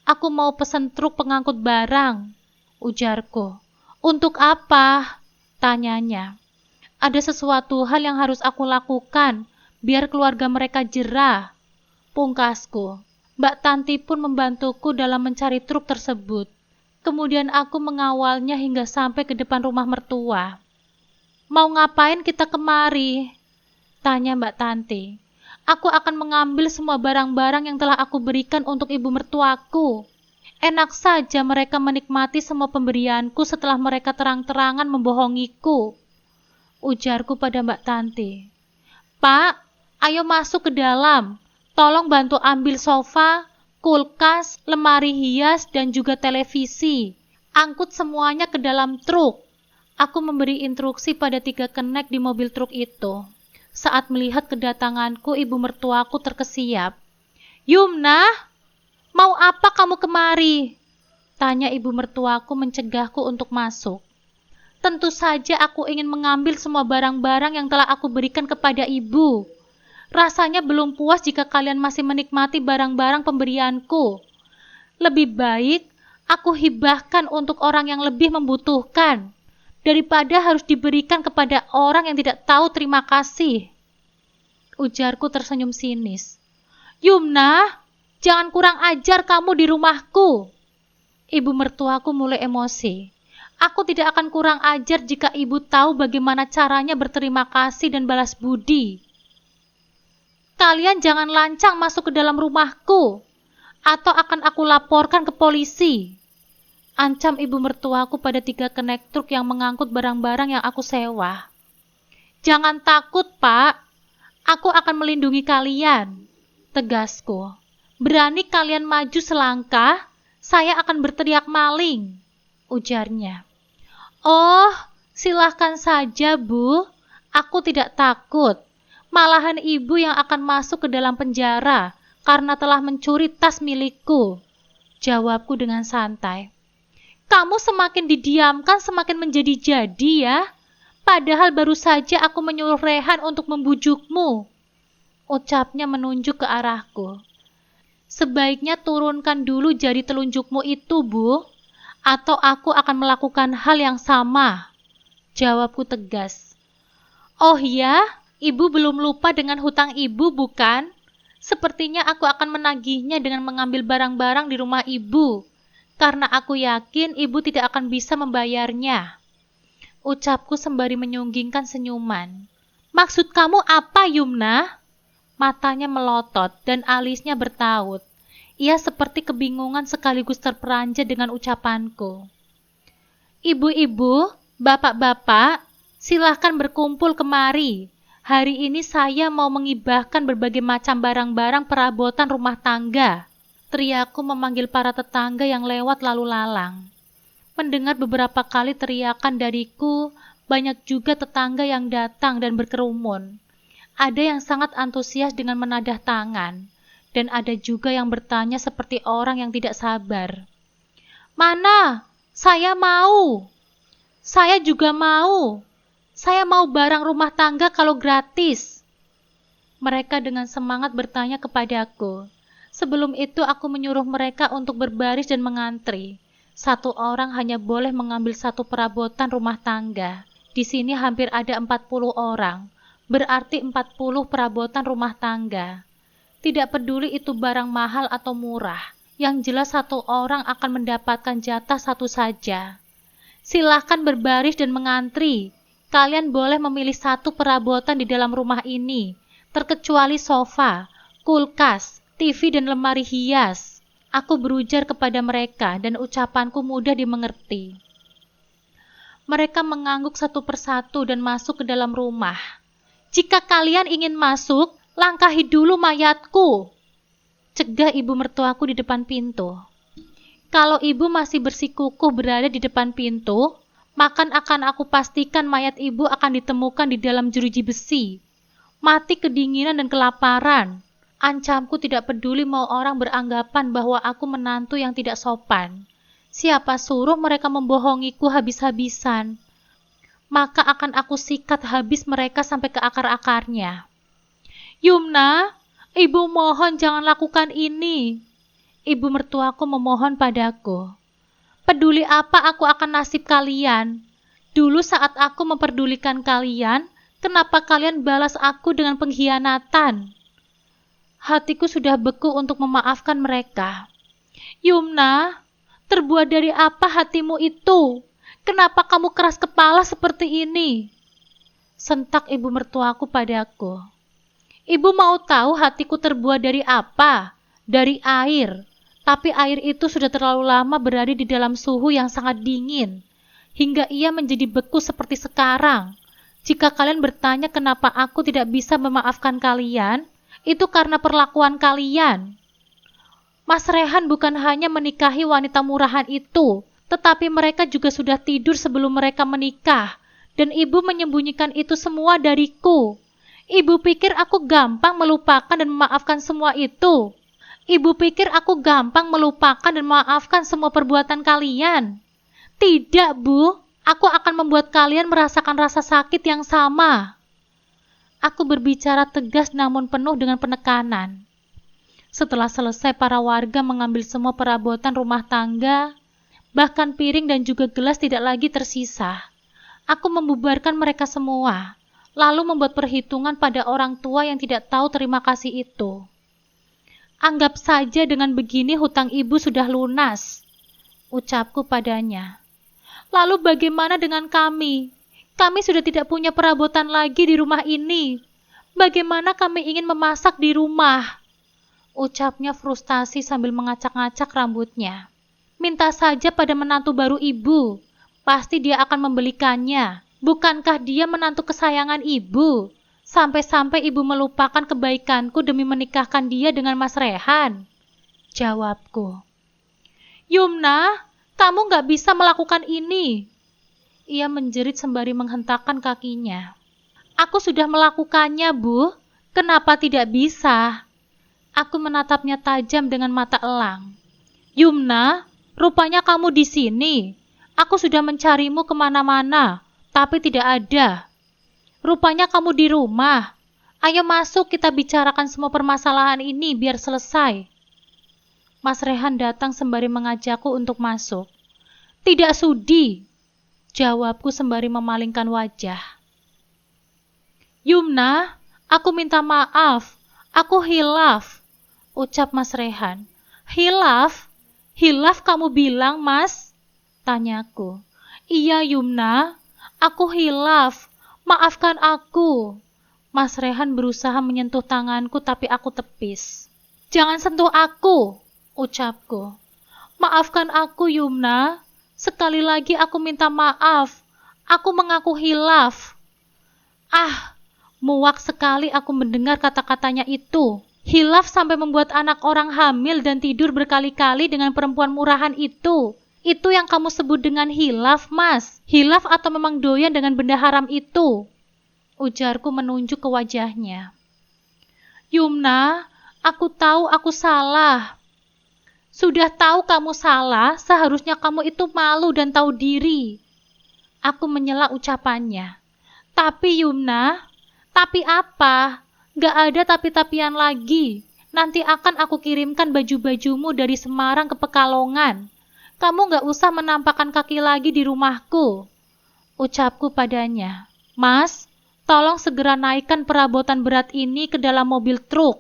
aku mau pesan truk pengangkut barang, ujarku. Untuk apa? Tanyanya. Ada sesuatu hal yang harus aku lakukan, biar keluarga mereka jerah, pungkasku. Mbak Tanti pun membantuku dalam mencari truk tersebut. Kemudian aku mengawalnya hingga sampai ke depan rumah mertua. Mau ngapain kita kemari? Tanya Mbak Tanti. Aku akan mengambil semua barang-barang yang telah aku berikan untuk ibu mertuaku. Enak saja mereka menikmati semua pemberianku setelah mereka terang-terangan membohongiku, ujarku pada Mbak Tanti. Pak, ayo masuk ke dalam. Tolong bantu ambil sofa, kulkas, lemari hias, dan juga televisi. Angkut semuanya ke dalam truk. Aku memberi instruksi pada 3 kenek di mobil truk itu. Saat melihat kedatanganku, ibu mertuaku terkesiap. Yumna, mau apa kamu kemari? Tanya ibu mertuaku mencegahku untuk masuk. Tentu saja aku ingin mengambil semua barang-barang yang telah aku berikan kepada ibu. Rasanya belum puas jika kalian masih menikmati barang-barang pemberianku. Lebih baik aku hibahkan untuk orang yang lebih membutuhkan, daripada harus diberikan kepada orang yang tidak tahu terima kasih. Ujarku tersenyum sinis. Yumna, jangan kurang ajar kamu di rumahku. Ibu mertuaku mulai emosi. Aku tidak akan kurang ajar jika ibu tahu bagaimana caranya berterima kasih dan balas budi. Kalian jangan lancang masuk ke dalam rumahku, atau akan aku laporkan ke polisi. Ancam ibu mertuaku pada 3 kenek truk yang mengangkut barang-barang yang aku sewa. Jangan takut, Pak. Aku akan melindungi kalian, tegasku. Berani kalian maju selangkah, saya akan berteriak maling, ujarnya. Oh, silahkan saja, Bu. Aku tidak takut. Malahan ibu yang akan masuk ke dalam penjara karena telah mencuri tas milikku, jawabku dengan santai. Kamu semakin didiamkan semakin menjadi-jadi ya. Padahal baru saja aku menyuruh Rehan untuk membujukmu, ucapnya menunjuk ke arahku. Sebaiknya turunkan dulu jari telunjukmu itu, Bu, atau aku akan melakukan hal yang sama, jawabku tegas. Oh ya? Ibu belum lupa dengan hutang ibu, bukan? Sepertinya aku akan menagihnya dengan mengambil barang-barang di rumah ibu, karena aku yakin ibu tidak akan bisa membayarnya. Ucapku sembari menyunggingkan senyuman. Maksud kamu apa, Yumna? Matanya melotot dan alisnya bertaut. Ia seperti kebingungan sekaligus terperanjat dengan ucapanku. Ibu-ibu, bapak-bapak, silahkan berkumpul kemari. Hari ini saya mau mengibahkan berbagai macam barang-barang perabotan rumah tangga. Teriakku memanggil para tetangga yang lewat lalu lalang. Mendengar beberapa kali teriakan dariku, banyak juga tetangga yang datang dan berkerumun. Ada yang sangat antusias dengan menadah tangan, dan ada juga yang bertanya seperti orang yang tidak sabar. Mana? Saya mau. Saya juga mau. Saya mau barang rumah tangga kalau gratis. Mereka dengan semangat bertanya kepadaku. Sebelum itu aku menyuruh mereka untuk berbaris dan mengantri. 1 orang hanya boleh mengambil 1 perabotan rumah tangga. Di sini hampir ada 40 orang, berarti 40 perabotan rumah tangga. Tidak peduli itu barang mahal atau murah, yang jelas 1 orang akan mendapatkan jatah 1 saja. Silahkan berbaris dan mengantri. Kalian boleh memilih 1 perabotan di dalam rumah ini, terkecuali sofa, kulkas, TV dan lemari hias. Aku berujar kepada mereka dan ucapanku mudah dimengerti. Mereka mengangguk satu persatu dan masuk ke dalam rumah. Jika kalian ingin masuk, langkahi dulu mayatku, cegah ibu mertuaku di depan pintu. Kalau ibu masih bersikukuh berada di depan pintu, maka akan aku pastikan mayat ibu akan ditemukan di dalam jeruji besi. Mati kedinginan dan kelaparan. Ancamku tidak peduli mau orang beranggapan bahwa aku menantu yang tidak sopan. Siapa suruh mereka membohongiku habis-habisan, maka akan aku sikat habis mereka sampai ke akar-akarnya. Yumna, ibu mohon jangan lakukan ini. Ibu mertuaku memohon padaku. Peduli apa aku akan nasib kalian? Dulu saat aku memperdulikan kalian, kenapa kalian balas aku dengan pengkhianatan? Hatiku sudah beku untuk memaafkan mereka. Yumna, terbuat dari apa hatimu itu? Kenapa kamu keras kepala seperti ini? Sentak ibu mertuaku padaku. Ibu mau tahu hatiku terbuat dari apa? Dari air. Tapi air itu sudah terlalu lama berada di dalam suhu yang sangat dingin, hingga ia menjadi beku seperti sekarang. Jika kalian bertanya kenapa aku tidak bisa memaafkan kalian, itu karena perlakuan kalian. Mas Rehan bukan hanya menikahi wanita murahan itu, tetapi mereka juga sudah tidur sebelum mereka menikah, dan ibu menyembunyikan itu semua dariku. Ibu pikir aku gampang melupakan dan memaafkan semua itu. Ibu pikir aku gampang melupakan dan memaafkan semua perbuatan kalian. Tidak, Bu. Aku akan membuat kalian merasakan rasa sakit yang sama. Aku berbicara tegas namun penuh dengan penekanan. Setelah selesai, para warga mengambil semua perabotan rumah tangga, bahkan piring dan juga gelas tidak lagi tersisa. Aku membubarkan mereka semua, lalu membuat perhitungan pada orang tua yang tidak tahu terima kasih itu. Anggap saja dengan begini hutang ibu sudah lunas, ucapku padanya. Lalu bagaimana dengan kami? Kami sudah tidak punya perabotan lagi di rumah ini. Bagaimana kami ingin memasak di rumah? Ucapnya frustasi sambil mengacak-ngacak rambutnya. Minta saja pada menantu baru ibu. Pasti dia akan membelikannya. Bukankah dia menantu kesayangan ibu? Sampai-sampai ibu melupakan kebaikanku demi menikahkan dia dengan Mas Rehan. Jawabku. Yumna, kamu gak bisa melakukan ini. Ia menjerit sembari menghentakkan kakinya. Aku sudah melakukannya, Bu. Kenapa tidak bisa? Aku menatapnya tajam dengan mata elang. Yumna, rupanya kamu di sini. Aku sudah mencarimu kemana-mana, tapi tidak ada. Rupanya kamu di rumah. Ayo masuk, kita bicarakan semua permasalahan ini biar selesai. Mas Rehan datang sembari mengajakku untuk masuk. Tidak sudi, jawabku sembari memalingkan wajah. Yumna, aku minta maaf. Aku hilaf, ucap Mas Rehan. Hilaf? Hilaf kamu bilang, Mas? Tanyaku. Iya, Yumna, aku hilaf. Maafkan aku. Mas Rehan berusaha menyentuh tanganku tapi aku tepis. Jangan sentuh aku, ucapku. Maafkan aku, Yumna. Sekali lagi aku minta maaf. Aku mengaku hilaf. Ah, muak sekali aku mendengar kata-katanya itu. Hilaf sampai membuat anak orang hamil dan tidur berkali-kali dengan perempuan murahan itu. Itu yang kamu sebut dengan hilaf, Mas. Hilaf atau memang doyan dengan benda haram itu? Ujarku menunjuk ke wajahnya. Yumna, aku tahu aku salah. Sudah tahu kamu salah, seharusnya kamu itu malu dan tahu diri. Aku menyela ucapannya. Tapi Yumna, tapi apa? Gak ada tapi-tapian lagi. Nanti akan aku kirimkan baju-bajumu dari Semarang ke Pekalongan. Kamu gak usah menampakkan kaki lagi di rumahku. Ucapku padanya. Mas, tolong segera naikkan perabotan berat ini ke dalam mobil truk.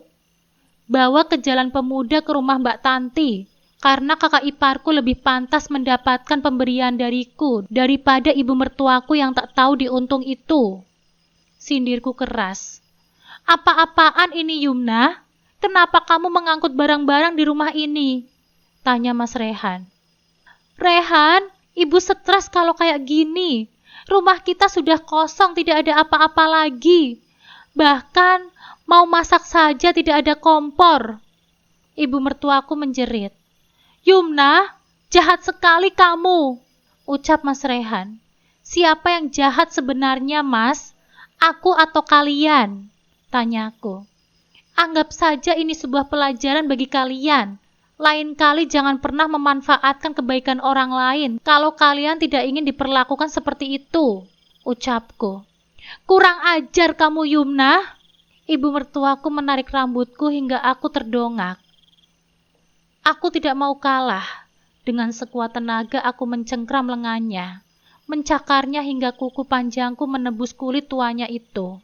Bawa ke Jalan Pemuda ke rumah Mbak Tanti. Karena kakak iparku lebih pantas mendapatkan pemberian dariku daripada ibu mertuaku yang tak tahu diuntung itu. Sindirku keras. Apa-apaan ini, Yumna? Kenapa kamu mengangkut barang-barang di rumah ini? Tanya Mas Rehan. Rehan, ibu stres kalau kayak gini. Rumah kita sudah kosong, tidak ada apa-apa lagi. Bahkan, mau masak saja tidak ada kompor. Ibu mertuaku menjerit. Yumna, jahat sekali kamu, ucap Mas Rehan. Siapa yang jahat sebenarnya, Mas? Aku atau kalian? Tanyaku. Anggap saja ini sebuah pelajaran bagi kalian. Lain kali jangan pernah memanfaatkan kebaikan orang lain kalau kalian tidak ingin diperlakukan seperti itu, ucapku. Kurang ajar kamu, Yumna. Ibu mertuaku menarik rambutku hingga aku terdongak. Aku tidak mau kalah. Dengan sekuat tenaga aku mencengkram lengannya, mencakarnya hingga kuku panjangku menembus kulit tuanya itu.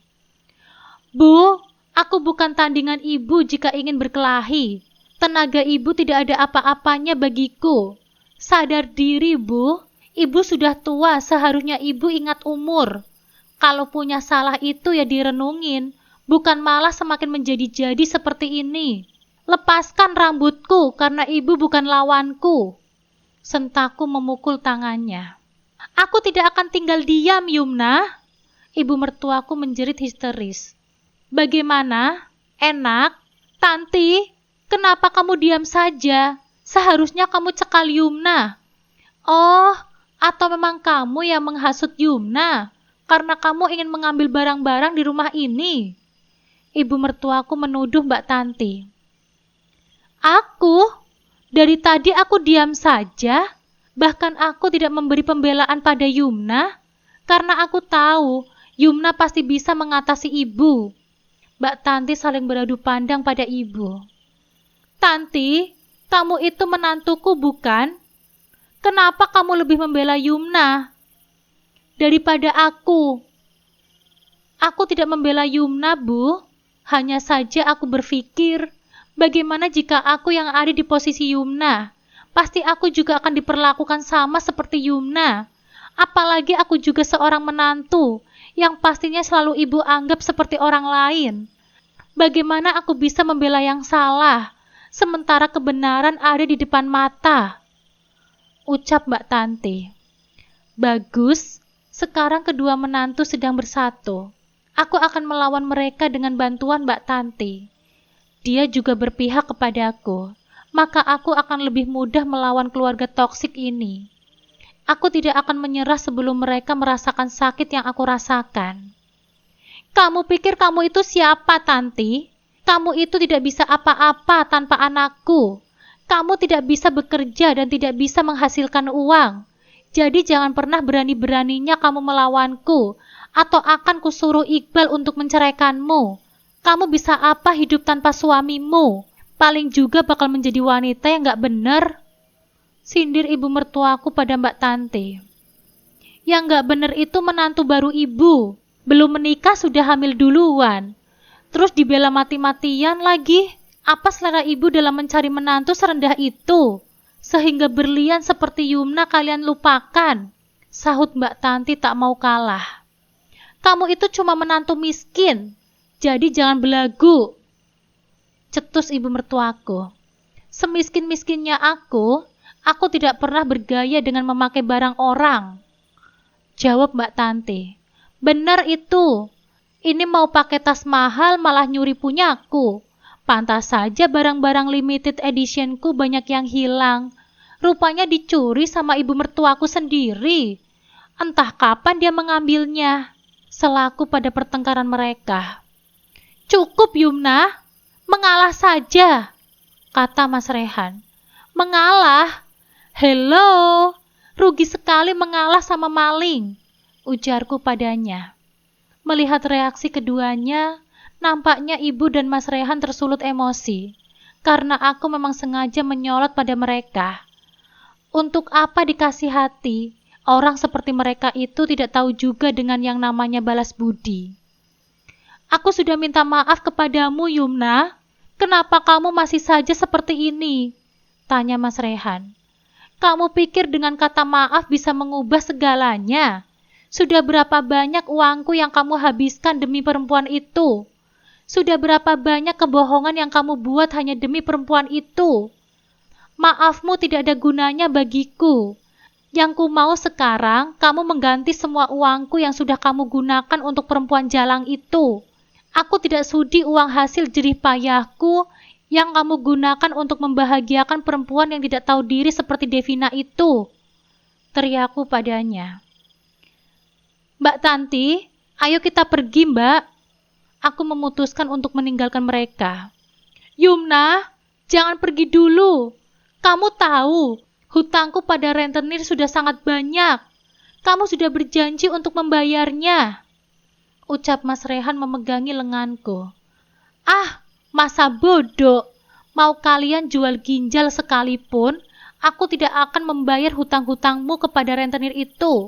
Bu, aku bukan tandingan ibu jika ingin berkelahi. Tenaga ibu tidak ada apa-apanya bagiku. Sadar diri, Bu. Ibu sudah tua, seharusnya ibu ingat umur. Kalau punya salah itu ya direnungin, bukan malah semakin menjadi-jadi seperti ini. Lepaskan rambutku karena ibu bukan lawanku. Sentakku memukul tangannya. Aku tidak akan tinggal diam, Yumna. Ibu mertuaku menjerit histeris. Bagaimana? Enak? Tanti, kenapa kamu diam saja? Seharusnya kamu cekal Yumna. Oh, atau memang kamu yang menghasut Yumna karena kamu ingin mengambil barang-barang di rumah ini? Ibu mertuaku menuduh Mbak Tanti. Aku? Dari tadi aku diam saja, bahkan aku tidak memberi pembelaan pada Yumna, karena aku tahu Yumna pasti bisa mengatasi ibu. Mbak Tanti saling beradu pandang pada ibu. Tanti, kamu itu menantuku bukan? Kenapa kamu lebih membela Yumna daripada aku? Aku tidak membela Yumna, Bu. Hanya saja aku berpikir, bagaimana jika aku yang ada di posisi Yumna? Pasti aku juga akan diperlakukan sama seperti Yumna. Apalagi aku juga seorang menantu, yang pastinya selalu ibu anggap seperti orang lain. Bagaimana aku bisa membela yang salah, sementara kebenaran ada di depan mata? Ucap Mbak Tanti. Bagus, sekarang kedua menantu sedang bersatu. Aku akan melawan mereka dengan bantuan Mbak Tanti. Dia juga berpihak kepadaku, maka aku akan lebih mudah melawan keluarga toksik ini. Aku tidak akan menyerah sebelum mereka merasakan sakit yang aku rasakan. Kamu pikir kamu itu siapa, Tanti? Kamu itu tidak bisa apa-apa tanpa anakku. Kamu tidak bisa bekerja dan tidak bisa menghasilkan uang. Jadi jangan pernah berani-beraninya kamu melawanku, atau akan kusuruh Iqbal untuk menceraikanmu. Kamu bisa apa hidup tanpa suamimu? Paling juga bakal menjadi wanita yang gak bener. Sindir ibu mertuaku pada Mbak Tanti. Yang gak bener itu menantu baru ibu. Belum menikah sudah hamil duluan. Terus dibela mati-matian lagi. Apa selera ibu dalam mencari menantu serendah itu? Sehingga berlian seperti Yumna kalian lupakan. Sahut Mbak Tanti tak mau kalah. Kamu itu cuma menantu miskin. Jadi jangan belagu. Cetus ibu mertuaku. Semiskin-miskinnya aku tidak pernah bergaya dengan memakai barang orang. Jawab Mbak Tanti. Benar itu. Ini mau pakai tas mahal malah nyuri punyaku. Pantas saja barang-barang limited editionku banyak yang hilang. Rupanya dicuri sama ibu mertuaku sendiri. Entah kapan dia mengambilnya. Selaku pada pertengkaran mereka. Cukup Yumna, mengalah saja, kata Mas Rehan. Mengalah? Hello, rugi sekali mengalah sama maling, ujarku padanya. Melihat reaksi keduanya, nampaknya ibu dan Mas Rehan tersulut emosi, karena aku memang sengaja menyolot pada mereka. Untuk apa dikasih hati, orang seperti mereka itu tidak tahu juga dengan yang namanya balas budi. Aku sudah minta maaf kepadamu, Yumna. Kenapa kamu masih saja seperti ini? Tanya Mas Rehan. Kamu pikir dengan kata maaf bisa mengubah segalanya? Sudah berapa banyak uangku yang kamu habiskan demi perempuan itu? Sudah berapa banyak kebohongan yang kamu buat hanya demi perempuan itu? Maafmu tidak ada gunanya bagiku. Yang ku mau sekarang, kamu mengganti semua uangku yang sudah kamu gunakan untuk perempuan jalang itu. Aku tidak sudi uang hasil jerih payahku yang kamu gunakan untuk membahagiakan perempuan yang tidak tahu diri seperti Devina itu. Teriakku padanya. Mbak Tanti, ayo kita pergi, Mbak. Aku memutuskan untuk meninggalkan mereka. Yumna, jangan pergi dulu. Kamu tahu, hutangku pada rentenir sudah sangat banyak. Kamu sudah berjanji untuk membayarnya. Ucap Mas Rehan memegangi lenganku. Ah, masa bodoh. Mau kalian jual ginjal sekalipun, aku tidak akan membayar hutang-hutangmu kepada rentenir itu.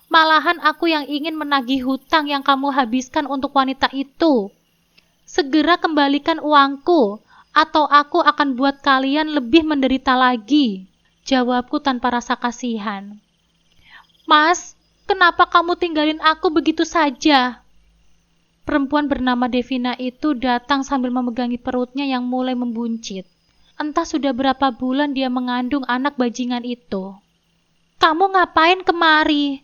Malahan aku yang ingin menagih hutang yang kamu habiskan untuk wanita itu. Segera kembalikan uangku, atau aku akan buat kalian lebih menderita lagi, jawabku tanpa rasa kasihan. Mas, kenapa kamu tinggalin aku begitu saja? Perempuan bernama Devina itu datang sambil memegangi perutnya yang mulai membuncit. Entah sudah berapa bulan dia mengandung anak bajingan itu. Kamu ngapain kemari?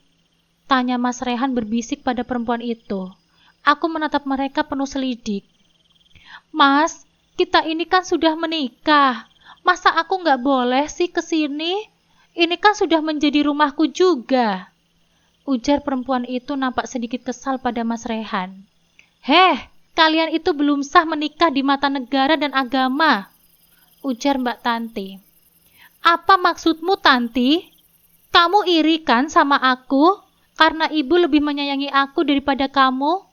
Tanya Mas Rehan berbisik pada perempuan itu. Aku menatap mereka penuh selidik. Mas, kita ini kan sudah menikah. Masa aku nggak boleh sih kesini? Ini kan sudah menjadi rumahku juga. Ujar perempuan itu nampak sedikit kesal pada Mas Rehan. Heh, kalian itu belum sah menikah di mata negara dan agama, ujar Mbak Tanti. Apa maksudmu, Tanti? Kamu iri kan sama aku? Karena ibu lebih menyayangi aku daripada kamu?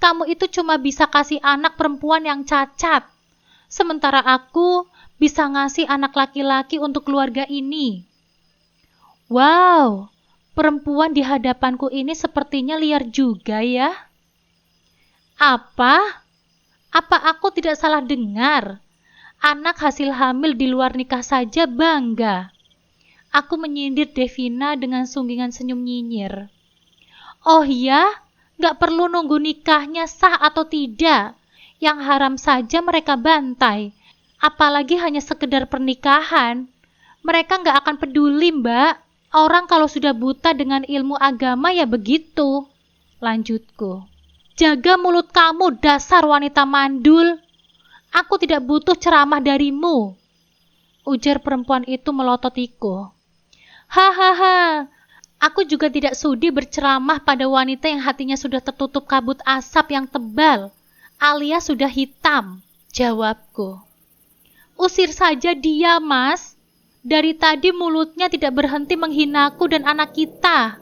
Kamu itu cuma bisa kasih anak perempuan yang cacat. Sementara aku bisa ngasih anak laki-laki untuk keluarga ini. Wow, perempuan di hadapanku ini sepertinya liar juga ya. Apa? Apa aku tidak salah dengar? Anak hasil hamil di luar nikah saja bangga. Aku menyindir Devina dengan sunggingan senyum nyinyir. Oh ya? Gak perlu nunggu nikahnya sah atau tidak. Yang haram saja mereka bantai. Apalagi hanya sekedar pernikahan. Mereka gak akan peduli, Mbak. Orang kalau sudah buta dengan ilmu agama ya begitu. Lanjutku. Jaga mulut kamu, dasar wanita mandul. Aku tidak butuh ceramah darimu. Ujar perempuan itu melototiku. Hahaha, aku juga tidak sudi berceramah pada wanita yang hatinya sudah tertutup kabut asap yang tebal, alias sudah hitam, jawabku. Usir saja dia, Mas. Dari tadi mulutnya tidak berhenti menghinaku dan anak kita,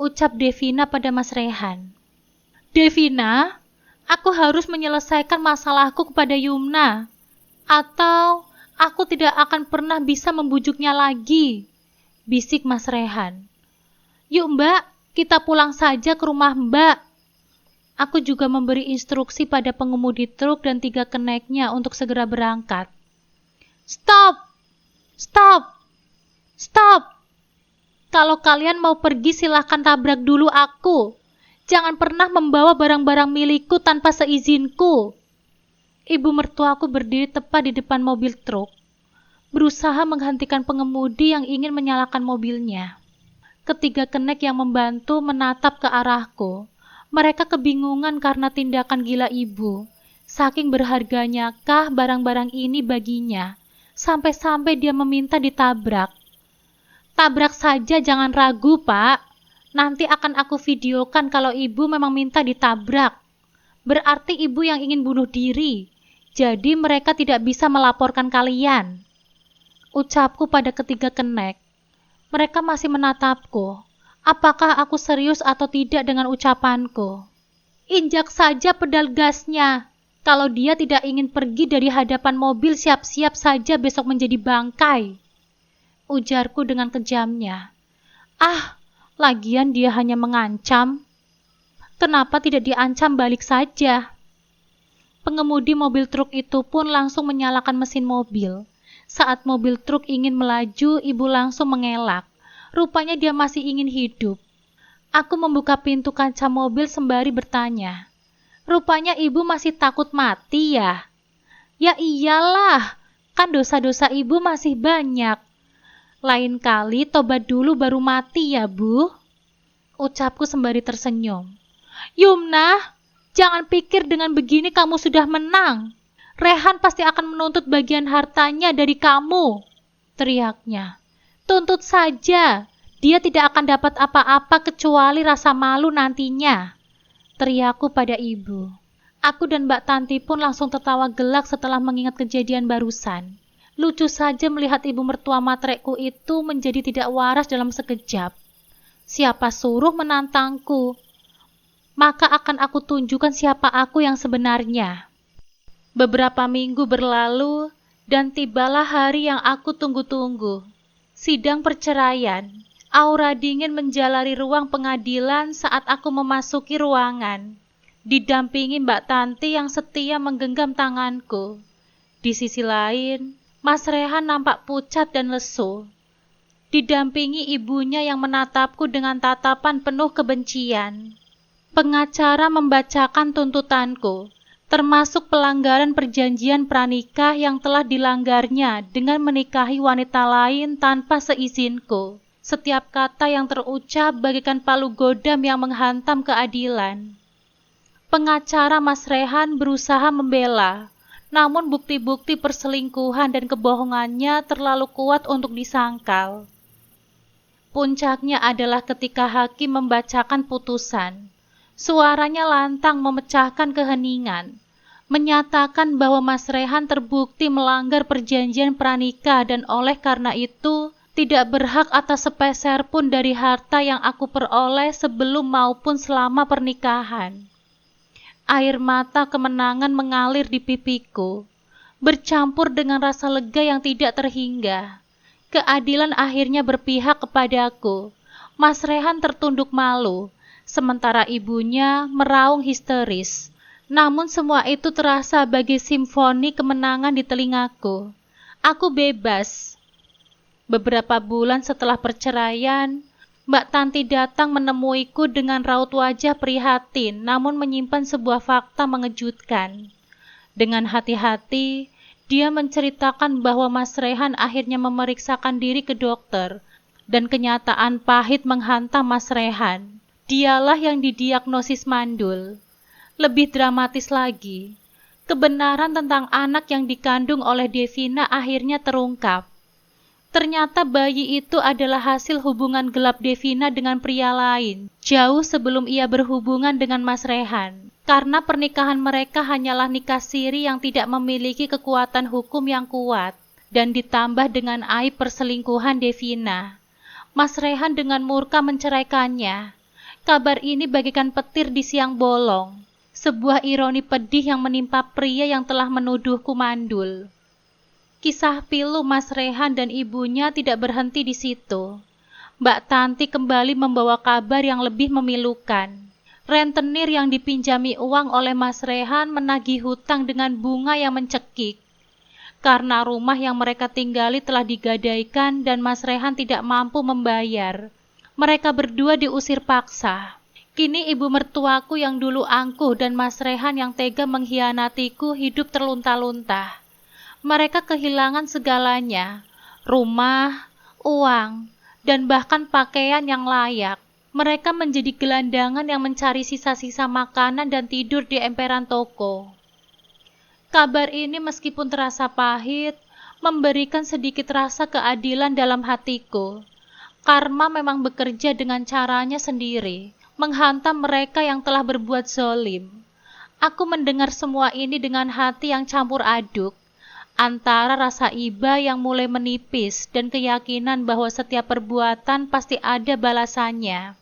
ucap Devina pada Mas Rehan. Devina, aku harus menyelesaikan masalahku kepada Yumna, atau aku tidak akan pernah bisa membujuknya lagi, bisik Mas Rehan. Yuk Mbak, kita pulang saja ke rumah Mbak. Aku juga memberi instruksi pada pengemudi truk dan 3 keneknya untuk segera berangkat. Stop! Stop! Stop! Kalau kalian mau pergi silahkan tabrak dulu aku. Jangan pernah membawa barang-barang milikku tanpa seizinku. Ibu mertuaku berdiri tepat di depan mobil truk, berusaha menghentikan pengemudi yang ingin menyalakan mobilnya. Ketiga kenek yang membantu menatap ke arahku. Mereka kebingungan karena tindakan gila ibu. Saking berharganyakah barang-barang ini baginya, sampai-sampai dia meminta ditabrak. Tabrak saja, jangan ragu, Pak. Nanti akan aku videokan kalau ibu memang minta ditabrak. Berarti ibu yang ingin bunuh diri. Jadi mereka tidak bisa melaporkan kalian. Ucapku pada ketiga kenek. Mereka masih menatapku. Apakah aku serius atau tidak dengan ucapanku? Injak saja pedal gasnya. Kalau dia tidak ingin pergi dari hadapan mobil, siap-siap saja besok menjadi bangkai. Ujarku dengan kejamnya. Lagian dia hanya mengancam. Kenapa tidak diancam balik saja? Pengemudi mobil truk itu pun langsung menyalakan mesin mobil. Saat mobil truk ingin melaju, ibu langsung mengelak. Rupanya dia masih ingin hidup. Aku membuka pintu kaca mobil sembari bertanya. Rupanya ibu masih takut mati ya? Ya iyalah, kan dosa-dosa ibu masih banyak. Lain kali tobat dulu baru mati ya, Bu. Ucapku sembari tersenyum. Yumna, jangan pikir dengan begini kamu sudah menang. Rehan pasti akan menuntut bagian hartanya dari kamu, teriaknya. Tuntut saja, dia tidak akan dapat apa-apa kecuali rasa malu nantinya, teriakku pada ibu. Aku dan Mbak Tanti pun langsung tertawa gelak setelah mengingat kejadian barusan. Lucu saja melihat ibu mertua matrekku itu menjadi tidak waras dalam sekejap. Siapa suruh menantangku? Maka akan aku tunjukkan siapa aku yang sebenarnya. Beberapa minggu berlalu, Dan tibalah hari yang aku tunggu-tunggu. Sidang perceraian. Aura dingin menjalari ruang pengadilan saat aku memasuki ruangan, didampingi Mbak Tanti yang setia menggenggam tanganku. Di sisi lain, Mas Rehan nampak pucat dan lesu, didampingi ibunya yang menatapku dengan tatapan penuh kebencian. Pengacara membacakan tuntutanku, termasuk pelanggaran perjanjian pranikah yang telah dilanggarnya dengan menikahi wanita lain tanpa seizinku. Setiap kata yang terucap bagaikan palu godam yang menghantam keadilan. Pengacara Mas Rehan berusaha membela, namun bukti-bukti perselingkuhan dan kebohongannya terlalu kuat untuk disangkal. Puncaknya adalah ketika hakim membacakan putusan. Suaranya lantang memecahkan keheningan, menyatakan bahwa Mas Rehan terbukti melanggar perjanjian pranikah dan oleh karena itu tidak berhak atas sepeser pun dari harta yang aku peroleh sebelum maupun selama pernikahan. Air mata kemenangan mengalir di pipiku, bercampur dengan rasa lega yang tidak terhingga. Keadilan akhirnya berpihak kepadaku. Mas Rehan tertunduk malu, sementara ibunya meraung histeris. Namun semua itu terasa bagai simfoni kemenangan di telingaku. Aku bebas. Beberapa bulan setelah perceraian, Mbak Tanti datang menemuiku dengan raut wajah prihatin namun menyimpan sebuah fakta mengejutkan. Dengan hati-hati, dia menceritakan bahwa Mas Rehan akhirnya memeriksakan diri ke dokter dan kenyataan pahit menghantam Mas Rehan. Dialah yang didiagnosis mandul. Lebih dramatis lagi, kebenaran tentang anak yang dikandung oleh Devina akhirnya terungkap. Ternyata bayi itu adalah hasil hubungan gelap Devina dengan pria lain, jauh sebelum ia berhubungan dengan Mas Rehan. Karena pernikahan mereka hanyalah nikah siri yang tidak memiliki kekuatan hukum yang kuat, dan ditambah dengan aib perselingkuhan Devina. Mas Rehan dengan murka menceraikannya. Kabar ini bagaikan petir di siang bolong, sebuah ironi pedih yang menimpa pria yang telah menuduhku mandul. Kisah pilu Mas Rehan dan ibunya tidak berhenti di situ. Mbak Tanti kembali membawa kabar yang lebih memilukan. Rentenir yang dipinjami uang oleh Mas Rehan menagih hutang dengan bunga yang mencekik. Karena rumah yang mereka tinggali telah digadaikan dan Mas Rehan tidak mampu membayar, mereka berdua diusir paksa. Kini ibu mertuaku yang dulu angkuh dan Mas Rehan yang tega mengkhianatiku hidup terlunta-lunta. Mereka kehilangan segalanya, rumah, uang, dan bahkan pakaian yang layak. Mereka menjadi gelandangan yang mencari sisa-sisa makanan dan tidur di emperan toko. Kabar ini meskipun terasa pahit, memberikan sedikit rasa keadilan dalam hatiku. Karma memang bekerja dengan caranya sendiri, menghantam mereka yang telah berbuat zalim. Aku mendengar semua ini dengan hati yang campur aduk, antara rasa iba yang mulai menipis dan keyakinan bahwa setiap perbuatan pasti ada balasannya.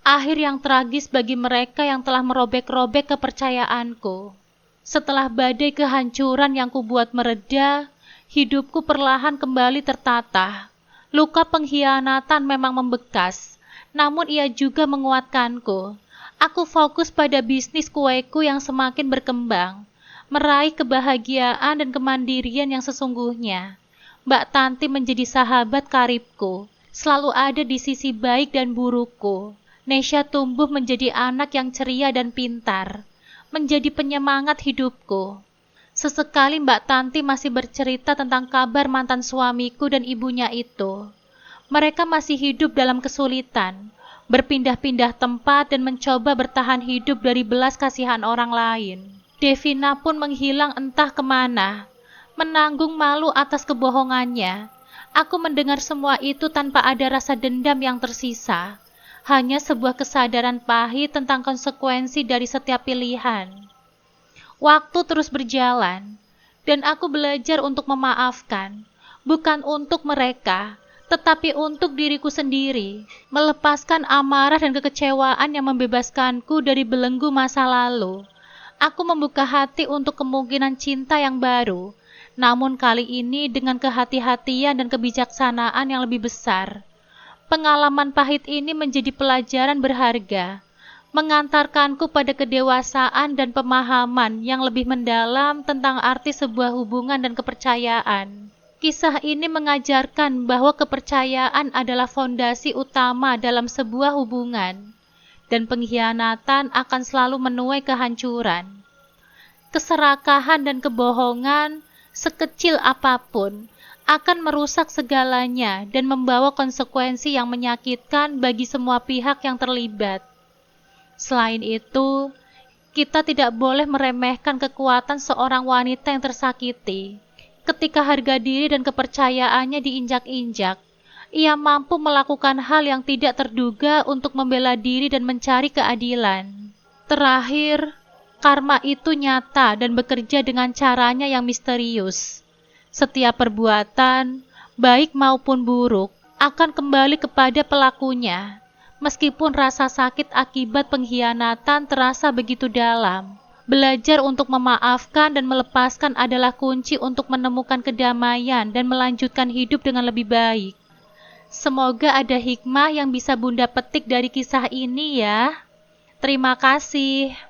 Akhir yang tragis bagi mereka yang telah merobek-robek kepercayaanku. Setelah badai kehancuran yang kubuat mereda, hidupku perlahan kembali tertata. Luka pengkhianatan memang membekas, namun ia juga menguatkanku. Aku fokus pada bisnis kueku yang semakin berkembang, meraih kebahagiaan dan kemandirian yang sesungguhnya. Mbak Tanti menjadi sahabat karibku, selalu ada di sisi baik dan burukku. Nesya tumbuh menjadi anak yang ceria dan pintar, menjadi penyemangat hidupku. Sesekali Mbak Tanti masih bercerita tentang kabar mantan suamiku dan ibunya itu. Mereka masih hidup dalam kesulitan, berpindah-pindah tempat dan mencoba bertahan hidup dari belas kasihan orang lain. Devina pun menghilang entah kemana, menanggung malu atas kebohongannya. Aku mendengar semua itu tanpa ada rasa dendam yang tersisa, hanya sebuah kesadaran pahit tentang konsekuensi dari setiap pilihan. Waktu terus berjalan, dan aku belajar untuk memaafkan, bukan untuk mereka, tetapi untuk diriku sendiri, melepaskan amarah dan kekecewaan yang membebaskanku dari belenggu masa lalu. Aku membuka hati untuk kemungkinan cinta yang baru, Namun kali ini dengan kehati-hatian dan kebijaksanaan yang lebih besar. Pengalaman pahit ini menjadi pelajaran berharga, mengantarkanku pada kedewasaan dan pemahaman yang lebih mendalam tentang arti sebuah hubungan dan kepercayaan. Kisah ini mengajarkan bahwa kepercayaan adalah fondasi utama dalam sebuah hubungan, dan pengkhianatan akan selalu menuai kehancuran. Keserakahan dan kebohongan, sekecil apapun, akan merusak segalanya dan membawa konsekuensi yang menyakitkan bagi semua pihak yang terlibat. Selain itu, kita tidak boleh meremehkan kekuatan seorang wanita yang tersakiti. Ketika harga diri dan kepercayaannya diinjak-injak, ia mampu melakukan hal yang tidak terduga untuk membela diri dan mencari keadilan. Terakhir, karma itu nyata dan bekerja dengan caranya yang misterius. Setiap perbuatan, baik maupun buruk, akan kembali kepada pelakunya. Meskipun rasa sakit akibat pengkhianatan terasa begitu dalam, belajar untuk memaafkan dan melepaskan adalah kunci untuk menemukan kedamaian dan melanjutkan hidup dengan lebih baik. Semoga ada hikmah yang bisa Bunda petik dari kisah ini ya. Terima kasih.